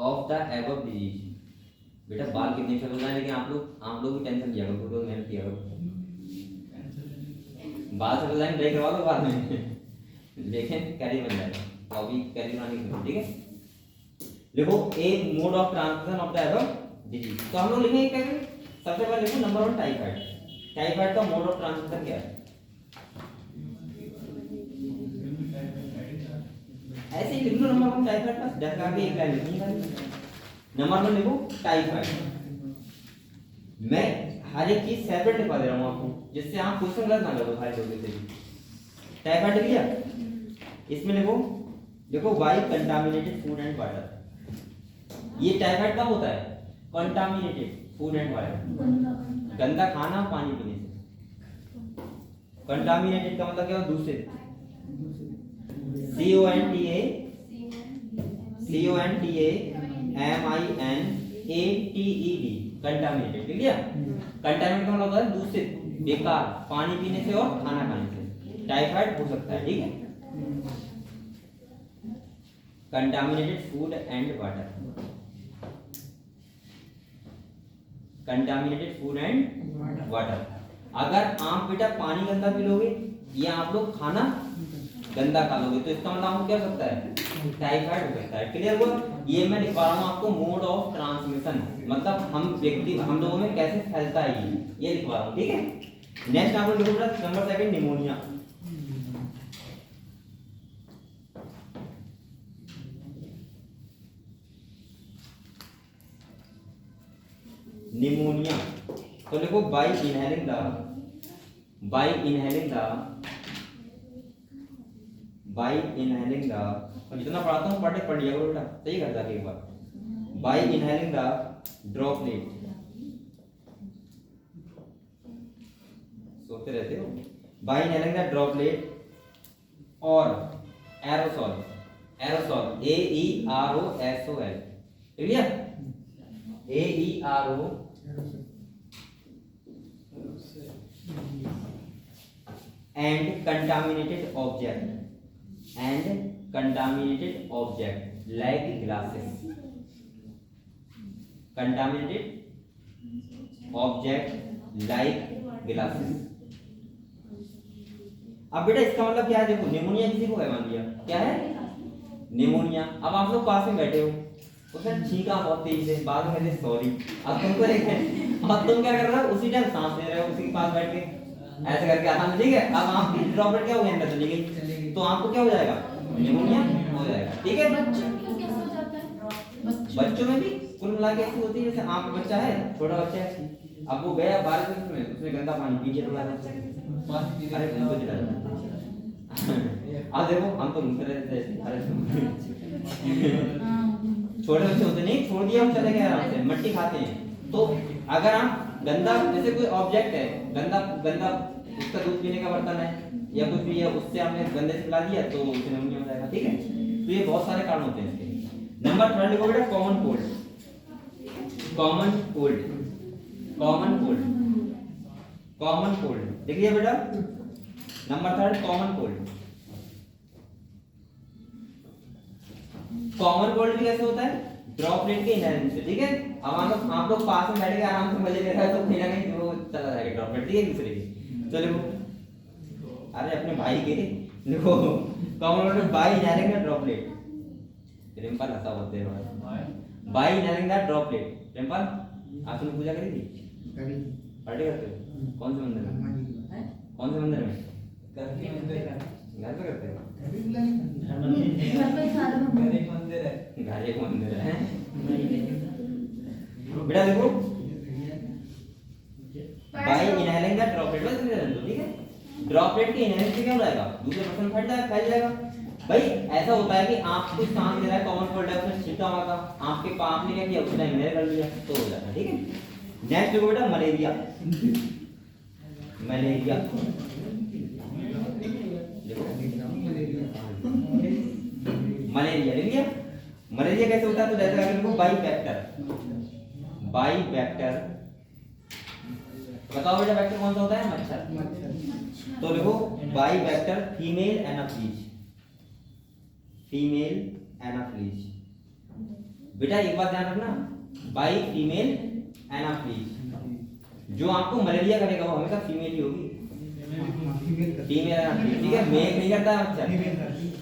ऑफ द एबव डिजीज बेटा बाल कितने सफेद हो जाए लेकिन आप लोग भी टेंशन लिया करो खुद मेहनत किया करो बाल सफेद जाएंगे ड्राई करवा दो बाद में लेकिन कैरी बन जाएगा तो अभी कैरी बनाने की ठीक है लिखो a mode of transmission of the above disease तो हम लोग लिखेंगे क्या सबसे पहले लिखो नंबर 1 टाइफाइड का मोड ऑफ ट्रांसमिशन क्या है ऐसे ही लिख लो नंबर 1 टाइफाइड का जैसे आगे एक लाइन लिखनी है नंबर 1 लिखो टाइफाइड मैं हर एक चीज सेपरेट लिखवा दे रहा हूं आपको जिससे आप क्वेश्चन गलत ना करो हर लोगों से टाइफाइड लिख लिया इसमें देखो via contaminated food and water ये टाइफाइड कब होता है कंटामिनेटेड फूड एंड वाटर गंदा खाना पानी पीने से कंटामिनेटेड का मतलब क्या है दूषित CONTAMINATED कंटामिनेटेड ठीक है कंटामिनेटेड का मतलब होता है दूषित बेकार पानी पीने से और खाना खाने से टाइफाइड हो सकता है ठीक है कंटामिनेटेड फूड एंड वाटर अगर आप बेटा पानी गंदा पी लोगे या आप लोग खाना गंदा खा लोगे तो इसका मतलब आपको क्या हो सकता है टाइफाइड हो सकता है क्लियर हुआ ये मैं लिखवा रहा हूँ आपको मोड ऑफ ट्रांसमिशन मतलब हम लोगों में कैसे फैलता है ये लिखवा रहा हूँ ठीक है नेक्स्ट आप लोग लिखो नंबर 2 निमोनिया तो लिखो बाय इनहेलिंग द जितना पढ़ाता हूँ पढ़ लिया करो बेटा सही कर जाके एक बार बाय इनहेलिंग द ड्रॉपलेट सोचते रहते हो बाय इनहेलिंग द ड्रॉपलेट और एरोसॉल AEROSOL ठीक है AERO and contaminated object like glasses अब बेटा इसका मतलब क्या है देखो निमोनिया किसी को है मान लिया क्या है निमोनिया अब आप लोग पास में बैठे हो उसने छींका बहुत तेज से बाद में कहते सॉरी अब तुमको अब तुम क्या कर रहे हो उसी टाइम सांस ले रहे हो उसी के पास बैठ के ऐसे करके आराम ठीक है अब आपकी ड्रॉपलेट क्या हो गई अंदर चली गई तो आपको क्या हो जाएगा निमोनिया हो जाएगा ठीक है बच्चों में कैसे हो जाता है? बच्चों में भी कुल मिला के ऐसी होती है जैसे आप बच्चा है छोटा बच्चा है अब वो गया बारिश में उसने गंदा पानी पी लिया थोड़ा अरे उनको दिला दो। अब देखो हम तो घूमते रहते थे, अरे छोटे बच्चे होते नहीं, छोड़ दिया हम चले गए आराम से, मट्टी खाते हैं। तो अगर हम गंदा, जैसे कोई ऑब्जेक्ट है गंदा, गंदा उसका दूध पीने का बर्तन है या कुछ भी है, उससे हमने गंदे से पिला दिया तो उसे नमूनिया हो जाएगा, ठीक है। तो ये बहुत सारे कारण होते हैं इसके। नंबर 3 लिखो बेटा, common cold. Common cold, common cold, common cold लिख लिया बेटा। Number 3 common cold. Common cold भी कैसे होता है? ड्रॉपलेट के इनहेलेंस से, ठीक है। अब आप लोग पास में बैठ के आराम से मजे ले रहे हो तो कहीं ना कहीं वो चला जाएगा ड्रॉपलेट, ठीक है, दूसरे की। तो देखो, अरे अपने भाई के देखो, common cold by inhaling the droplet. Rimple Hansa बोलते हैं by inhaling the droplet. Rimple आपने पूजा करी थी? करी। पार्टी करते हो? कौन से मंदिर में? कौन से मंदिर में? घर पे करते हो? घर पे सारे घर एक मंदिर है। घर एक मंदिर है। बेटा देखो, बाय इनहेलिंग द ड्रॉपलेट, बस इधर दो, ठीक है। ड्रॉपलेट के इनहेलिंग से क्या हो जाएगा? दूसरे पर्सन फैल जाएगा। भाई ऐसा होता है कि आप कुछ सांस ले रहा है, कॉमन कोल्ड है, उसने छींटा हुआ था, आपके पाप ने क्या किया, उसने इनहेल कर लिया, तो हो जाता है, ठीक है। नेक्स्ट देखो बेटा, मलेरिया। मलेरिया देखो, मलेरिया लिख लिया। मलेरिया कैसे होता है? तो जैसे अगर देखो, बाई वेक्टर, बाई वेक्टर। बताओ बेटा वेक्टर कौन सा होता है? मच्छर। तो देखो, by vector female Anopheles, female Anopheles. बेटा एक बात ध्यान रखना, बाई फीमेल एनाफ्लीज, जो आपको मलेरिया करेगा वो हमेशा फीमेल ही होगी, फीमेल एनाफ्लीज, ठीक है। मेल नहीं करता मच्छर,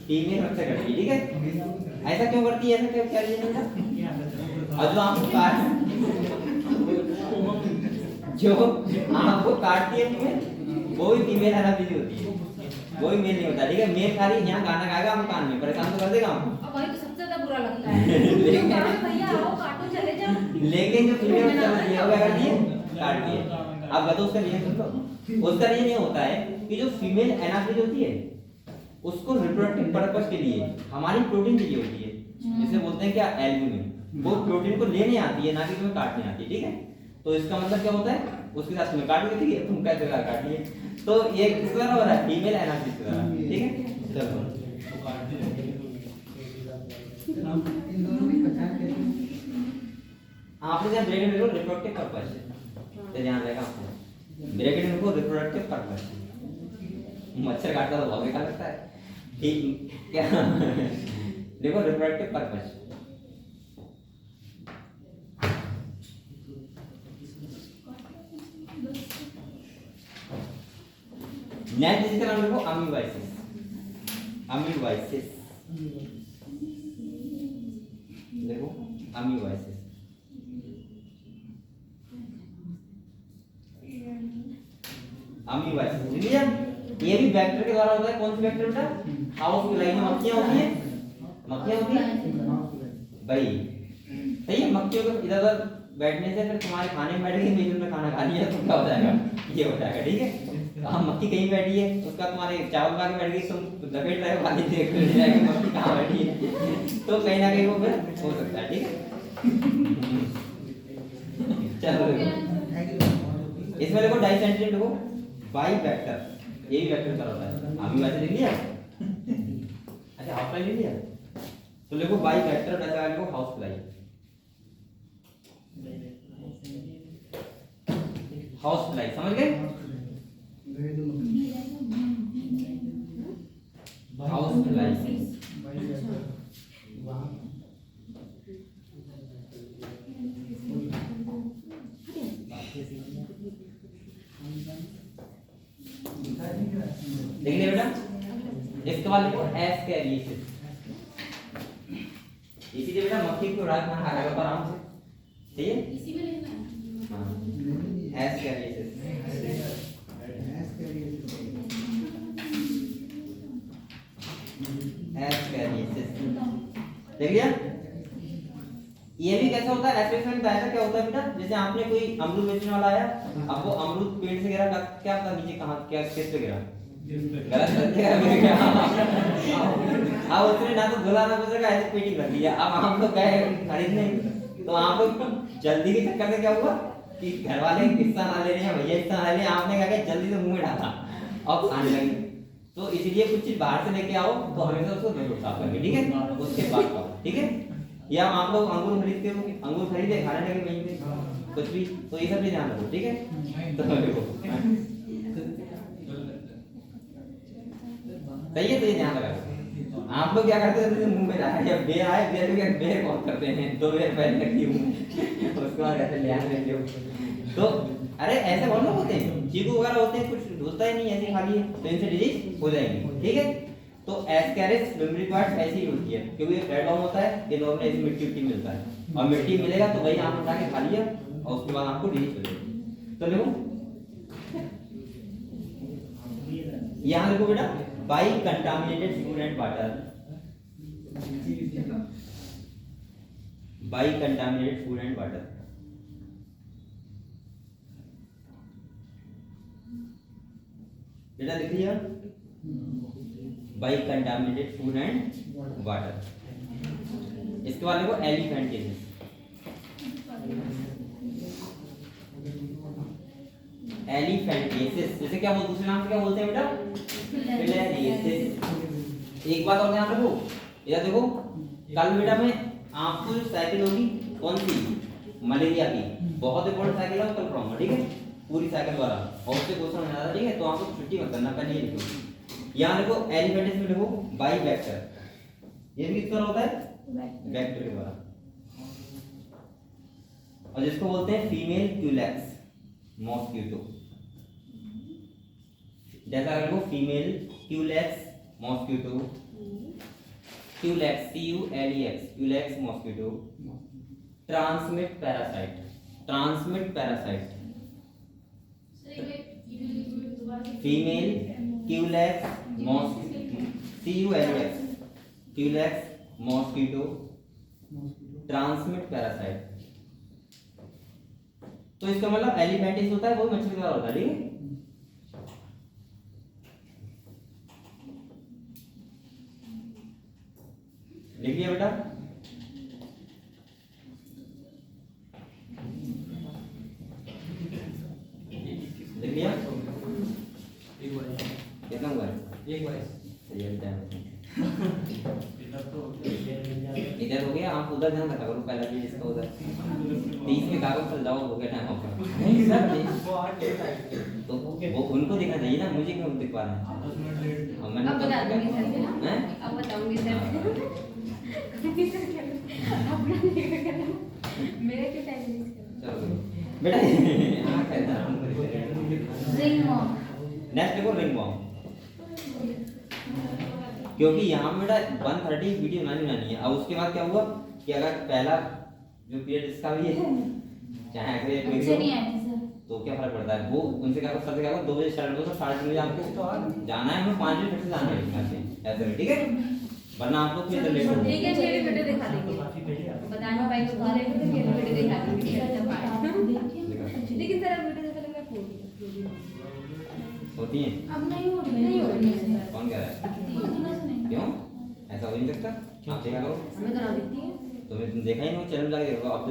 फीमेल मच्छर करती है, ठीक है। ऐसा क्यों करती है? ऐसा क्यों, क्या रीजन है? और जो आपको काटती है फीमेल, वो भी फीमेल एनाफ्लीज होती है, वो भी मेल नहीं होता, ठीक है। मेल खाली यहाँ गाना गाएगा, हम कान में परेशान तो कर देगा हम। अब वही तो सबसे ज्यादा बुरा लगता है। भैया आओ काटो, चले जाओ। लेकिन जो फीमेल मच्छर होती है वो क्या करती है? काटती है। अब बताओ उसका रीजन सुन लो। उसका रीजन ये होता है कि जो फीमेल एनाफ्लीज होती है उसको रिप्रोडक्टिव पर्पस के लिए हमारी प्रोटीन चाहिए होती है, जिसे बोलते हैं क्या, एल्ब्यूमिन। वो प्रोटीन को लेने आती है, ना कि तुम्हें काटने आती है, ठीक है। तो इसका मतलब क्या होता है? उसके साथ तुम्हें काट देती है, तुम कैसे काटिए। तो ये किस तरह हो रहा है? फीमेल एनाफ्लीज की तरह, ठीक है। चलो इन दोनों में पहचान कैसे? आपने जब ब्रैकेट लिखो रिप्रोडक्टिव पर्पस, तो ध्यान रहेगा आपको, ब्रैकेट लिखो रिप्रोडक्टिव पर्पस। मच्छर काटता तो बहुत बेकार लगता है, ठीक क्या? देखो रिप्रोडक्टिव पर्पस। नेक्स्ट जिसका नाम लिखो अमीबाइसिस, अमीबाइसिस देखो, अमीबाइसिस। अमीबाइसिस लिया, ये भी बैक्टीरिया के द्वारा होता है। कौन सी बैक्टीरिया बेटा? हाउस फ्लाई में मक्खियां होती हैं, मक्खियां होती हैं भाई, सही है। मक्खियों को इधर उधर बैठने से फिर तुम्हारे खाने में बैठ गई, बीच में खाना खा लिया तो क्या हो जाएगा? ये हो जाएगा, ठीक है। हम मक्खी कहीं बैठी है, उसका तुम्हारे चावल खा के बैठ गई, तुम लपेट रहे हो, खाली देख रहे हो कि मक्खी कहाँ बैठी है, तो कहीं ना कहीं वो फिर हो सकता है, ठीक है। चलो इसमें देखो डाइसेंट्रियन देखो, बाई वेक्टर, ये भी वेक्टर चल रहा है। अभी वैसे लिख लिया, अच्छा हाउस फ्लाई लिख लिया, तो देखो बाई वेक्टर वैसा लिखो हाउस फ्लाई, हाउस फ्लाई, समझ गए? हाउस फ्लाई देख लिया बेटा। इसके बाद लिखो एस्कैरियोसिस, इसीलिए बेटा मक्खी को रात खाना खाएगा पर आराम से, ठीक है। इसी में लिखना है। हां एस्कैरियोसिस, एस्कैरियोसिस देख लिया। ये भी कैसा होता है एक्सपेरिमेंट का? ऐसा क्या होता है बेटा, जैसे आपने कोई अमरूद बेचने वाला आया, अब वो अमरूद पेड़ से गिरा, क्या पता नीचे कहां क्या किस पे गिरा, गलत कर दिया अब उसने ना तो धुला ना कुछ, ऐसे पेटी कर दिया। अब हम लोग गए खरीदने, तो आप लोग जल्दी के चक्कर से क्या हुआ कि घर वाले हिस्सा ना ले रहे हैं, भैया हिस्सा ना ले रहे हैं, आपने क्या किया जल्दी से मुंह में डाला और खाने लगे। तो इसलिए कुछ चीज बाहर से लेके आओ तो हमेशा उसको धो साफ करके, ठीक है, उसके बाद खाओ, ठीक है। या आप लोग अंगूर खरीदते हो, अंगूर खरीदे खाने लगे वहीं पे कुछ भी, तो ये सब भी ध्यान रखो, ठीक है। तो देखो सही है, तो ये ध्यान रखो। आप लोग क्या करते हैं, मुंह में डाल जब बेर आए, बेर में बेर कौन करते हैं, 2 बेर पहले रखी हूं उसके बाद ऐसे ध्यान रखते हो। तो अरे ऐसे बहुत लोग होते हैं, चीकू वगैरह होते हैं, कुछ होता ही नहीं, ऐसे खाली है, तो इनसे डिजीज हो जाएंगी, ठीक है। तो एस्कैरिस मेमोरी कार्ड ऐसी ही होती है, क्योंकि ये फ्लैट फॉर्म होता है, ये नॉर्मली ऐसी मिट्टी मिलता है, और मिट्टी मिलेगा तो वही आप उठा के खा लिया और उसके बाद आपको डिजीज हो जाएगी। तो देखो यहाँ देखो बेटा, by contaminated food and water, by contaminated food and water, बेटा लिख लिया, by contaminated food and water. इसके बाद देखो एलिफेंटियासिस, एलिफेंटियासिस जैसे क्या वो दूसरे नाम से क्या बोलते हैं बेटा, फिलेरियासिस। एक बात और ध्यान रखो, इधर देखो, कल बेटा में आपको जो साइकिल होगी कौन सी, मलेरिया की, बहुत इंपॉर्टेंट साइकिल है, कल पढ़ाऊंगा, ठीक है, पूरी साइकिल वाला, और उससे क्वेश्चन बना था, ठीक है। तो आपको छुट्टी मत करना, पहले ये लिखो। यहाँ देखो एलिफेंटिस में देखो बाई वेक्टर, ये भी किस तरह होता है, वेक्टर के द्वारा, और जिसको बोलते हैं फीमेल क्यूलेक्स मॉस्किटो, जैसा देखो female Culex mosquito, Culex CULEX Culex mosquito transmit parasite, transmit parasite, female Culex mosquito CULEX Culex mosquito transmit parasite. तो इसका मतलब एलिफेंटिस होता है वो मच्छर के द्वारा होता है, ठीक है। लिख लिया बेटा, लिख लिया, कितना हुआ है, एक बार इधर हो गया, आप उधर ध्यान रखा करो, पहला चीज इसका उधर 30 में कागज चल जाओ, हो गया टाइम आपका। नहीं सर, तो वो उनको दिखना चाहिए ना, मुझे क्यों दिख पा रहा है, और मैंने अब बता दूंगी सर से ना, हैं? अब बताऊंगी सर मेरे क्यों टाइम वेस्ट कर, चलो बेटा हाँ कहता रिंग मॉम, नेक्स्ट देखो रिंग वॉर्म, क्योंकि यहाँ बेटा 130 वीडियो बनानी है। अब उसके बाद क्या हुआ कि अगर पहला जो पीरियड इसका भी है, चाहे अगर कोई अच्छे नहीं आए थे सर, तो क्या फर्क पड़ता है, वो उनसे क्या सबसे क्या 2 बजे स्टार्ट होगा, 3:30 बजे आपको जाना है, हमें 5 बजे फिर से जाना है यहाँ से, ऐसे ठीक है, वरना आप लोग फिर लेट हो ठीक है, मेरे वीडियो दिखा देंगे, बता नहीं पाएंगे तो बोलेंगे तो मेरे वीडियो दिखा देंगे, लेकिन सर अब वीडियो देखने में पूरी होती है, अब नहीं हो रही है, कौन कह रहा है, क्यों ऐसा हो नहीं सकता, आप देखा करो, हमें करा देती है, तो मैं देखा ही नहीं, चैनल जाके देखो अब तो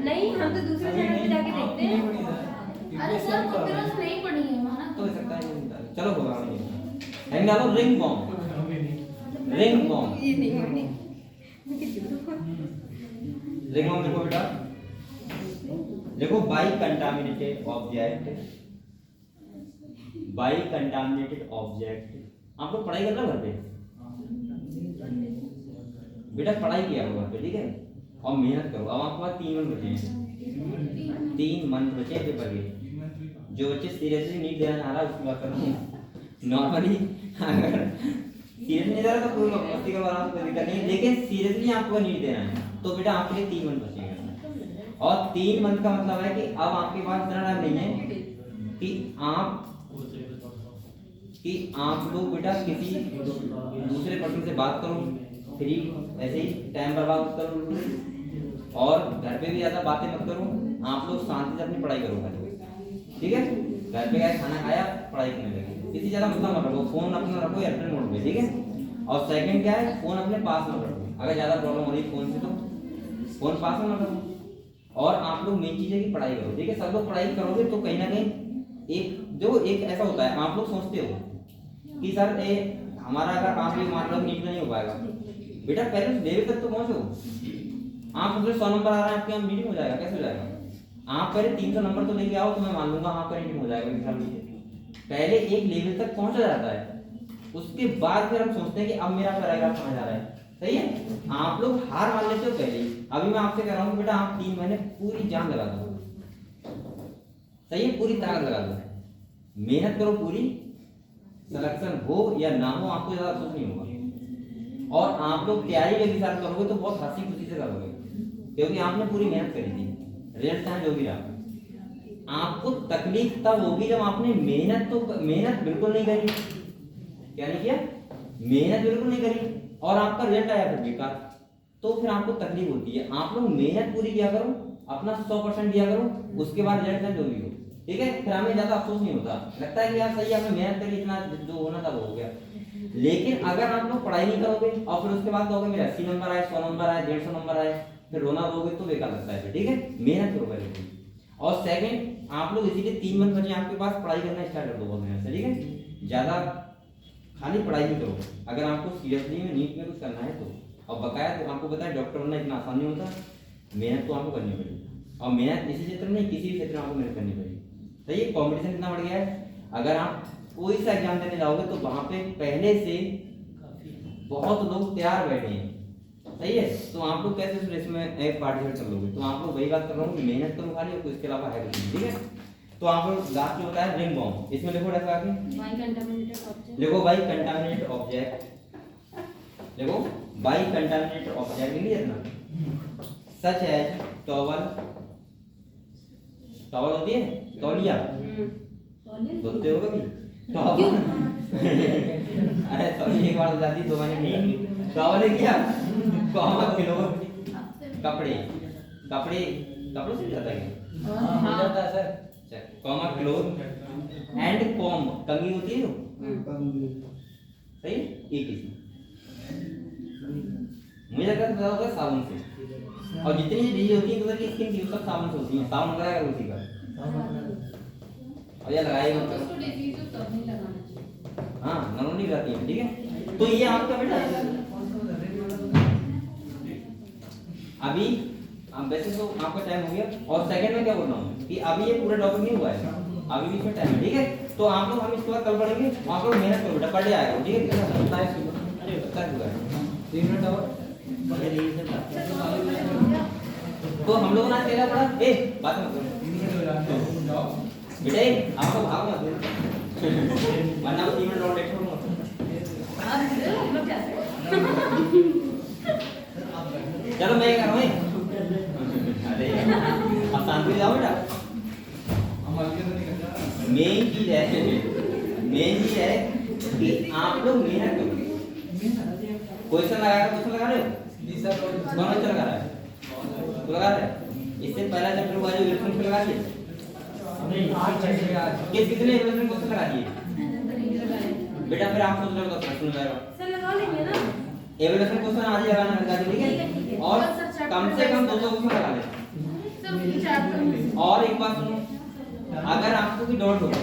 नहीं हम तो दूसरे चैनल पे जाके देखते हैं, अरे सर कॉपीराइट नहीं पड़ी है माना तो हो सकता है, चलो होगा हम डालो रिंग बॉम्ब, रिंग बॉम्ब, ये नहीं होनी, रिंग बॉम्ब देखो बेटा, देखो by contaminated object, by contaminated object, आप लोग पढ़ाई कर रहे हो घर पे बेटा, पढ़ाई किया होगा घर पे, ठीक है, और मेहनत करो। अब आपके पास 3 मंथ बचे हैं, 3 मंथ बचे हैं पेपर के। जो बच्चे सीरियसली नीट देना चाह रहा है उसकी बात कर रहा हूँ, नॉर्मली अगर सीरियसली नहीं दे रहा तो कोई मस्ती करवा रहा कोई दिक्कत नहीं, लेकिन सीरियसली आपको नीट देना है तो बेटा आपके लिए 3 मंथ बचेंगे, और 3 मंथ का मतलब है कि अब आपके पास इतना टाइम नहीं है कि आप लोग बेटा किसी दूसरे पर्सन से बात करो, फ्री ऐसे ही टाइम बर्बाद करो, और घर पे भी ज्यादा बातें मत करो, आप लोग शांति से अपनी पढ़ाई करो खाली, ठीक है। घर पे गए खाना खाया पढ़ाई करने लगे, किसी ज्यादा मतलब मत रखो, फोन अपना रखो एयरप्लेन मोड पे, ठीक है। और सेकंड क्या है, फोन अपने पास में रखो, अगर ज्यादा प्रॉब्लम हो रही है फोन से तो फोन पास में रखो। और आप लोग मेन चीज है कि पढ़ाई करो, ठीक है। सब लोग पढ़ाई करोगे तो कहीं ना कहीं एक ऐसा होता है, आप लोग सोचते हो कि सर हमारा अगर आप ये मान लो नीट में नहीं हो पाएगा, बेटा पहले उस लेवल तक तो पहुंचो। आप मुझे 100 नंबर आ रहा है आपके यहाँ मीटिंग हो जाएगा, कैसे हो जाएगा? आप पहले 300 नंबर तो लेके आओ तो मैं मान लूंगा आपका मीटिंग हो जाएगा निकाल लीजिए। पहले एक लेवल तक पहुंचा जाता है, उसके बाद फिर हम सोचते हैं कि अब मेरा पैराग्राफ कहाँ जा रहा है, सही है। आप लोग हार मान लेते हो पहले ही। अभी मैं आपसे कह रहा हूँ बेटा आप 3 महीने पूरी जान लगा दो, सही है, पूरी ताकत लगा दो, मेहनत करो पूरी, सिलेक्शन हो या ना हो आपको ज्यादा अफसोस नहीं होगा। और आप लोग तैयारी के साथ करोगे तो बहुत हंसी खुशी से करोगे, क्योंकि आपने पूरी मेहनत करी थी, रिजल्ट चाहे जो भी रहा। आपको तकलीफ तब होगी जब आपने मेहनत बिल्कुल नहीं करी, क्या नहीं किया, मेहनत बिल्कुल नहीं करी और आपका रिजल्ट आया फिर बेकार, तो फिर आपको तकलीफ होती है। आप लोग मेहनत पूरी किया करो, अपना 100% दिया करो, उसके बाद रिजल्ट चाहे जो भी हो, ठीक है। फिर हमें ज्यादा अफसोस नहीं होता, लगता है कि यार सही है हमने मेहनत करी, इतना जो होना था वो हो गया। लेकिन अगर आप लोग पढ़ाई नहीं करोगे और फिर उसके बाद कहोगे मेरे 80 नंबर आए, 100 नंबर आए, 150 नंबर आए, फिर रोना रोगे तो बेकार लगता है, ठीक है। मेहनत करो पहले। और सेकंड आप लोग इसीलिए 3 मंथ बचे आपके पास, पढ़ाई करना स्टार्ट कर दो बहुत मेहनत से, ठीक है। ज्यादा खाली पढ़ाई नहीं करो, अगर आपको सीरियसली में नीट में कुछ करना है तो। और बकाया तो आपको पता है डॉक्टर बनना इतना आसान नहीं होता, मेहनत तो आपको करनी पड़ेगी। और मेहनत इसी क्षेत्र में नहीं, किसी भी क्षेत्र में आपको मेहनत करनी पड़ेगी, सही है। कॉम्पिटिशन कितना बढ़ गया है, अगर आप कोई सा एग्जाम देने जाओगे तो वहां पे पहले से बहुत लोग तैयार बैठे हैं, सही है। तो आप लोग कैसे उस रेस में एक पार्टिसिपेट कर लोगे? तो आप लोग वही बात कर रहा हूँ कि मेहनत करो खाली, और इसके अलावा है कुछ नहीं, ठीक है। तो आप लोग लास्ट में बताया रिंग बॉम्ब, इसमें लिखो ऐसा आके लिखो बाई कंटामिनेटेड ऑब्जेक्ट, देखो बाई कंटामिनेटेड ऑब्जेक्ट लिख लिया ना, सच एज टॉवल, टॉवल होती है तौलिया, धोते हो कभी टॉवल? अरे तौलिया एक बार हो जाती, 2 महीने नहीं, टॉवल है क्या, कॉमन किलो कपड़े, कपड़े कपड़ों से जाता है हो जाता है sir. Comma cloth and com, कंघी होती है जो, सही, एक ही मुझे लगता है होगा साबुन से। और जितनी चीजें होती है तो की स्किन की सब साबुन से होती है, साबुन लगाया करो उसी का, और ये लगाएगा उसको डिफीज तो नहीं लगाना चाहिए, हाँ नॉर्मल नहीं रहती है, ठीक है। तो ये आपका बेटा अभी अब वैसे तो आपका टाइम हो गया। और सेकंड में क्या बोल रहा हूँ कि अभी ये पूरा टॉपिक नहीं हुआ है, अभी भी इसमें टाइम है, ठीक है। तो आप लोग हम इसके बाद कल पढ़ेंगे, आप लोग मेहनत करो बेटा, पढ़ आएगा, ठीक है। अरे बता हुआ है 3 मिनट और तो हम लोगों ने आज क्या पढ़ा, ए बात मत करो बेटे, आपको भाग मत वरना 3 मिनट और लेट करूंगा। चलो मैं कर रहा हूँ, अरे अब शांति से जाओ बेटा। मेन चीज है कि आप लोग मेहनत करो। क्वेश्चन लगा रहे हो? कौन अच्छा लगा रहा है? तो लगा रहे हैं। इससे पहला चैप्टर हुआ जो इलेक्ट्रॉन पे लगा दिए, कितने इलेक्ट्रॉन क्वेश्चन लगा दिए बेटा? फिर आप सोच रहे हो प्रश्न जाएगा सर लगा लेंगे ना, एवोल्यूशन क्वेश्चन आज ही लगाना लगा दे, ठीक है। और कम से कम 200 क्वेश्चन लगा ले। और एक बात सुनो, अगर आपको भी डाउट होगा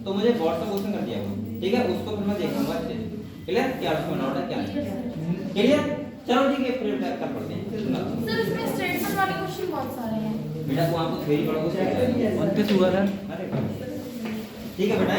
तो मुझे व्हाट्सएप क्वेश्चन कर दिया करो, ठीक है। उसको फिर मैं देखूंगा अच्छे से, क्लियर, क्या उसमें डाउट है क्या नहीं, क्लियर। चलो ठीक है, फिर कर पढ़ते हैं। सर इसमें स्टेटमेंट वाले क्वेश्चन बहुत सारे हैं बेटा, तो आपको थ्योरी पढ़ोगे, हुआ था। अरे ठीक है बेटा।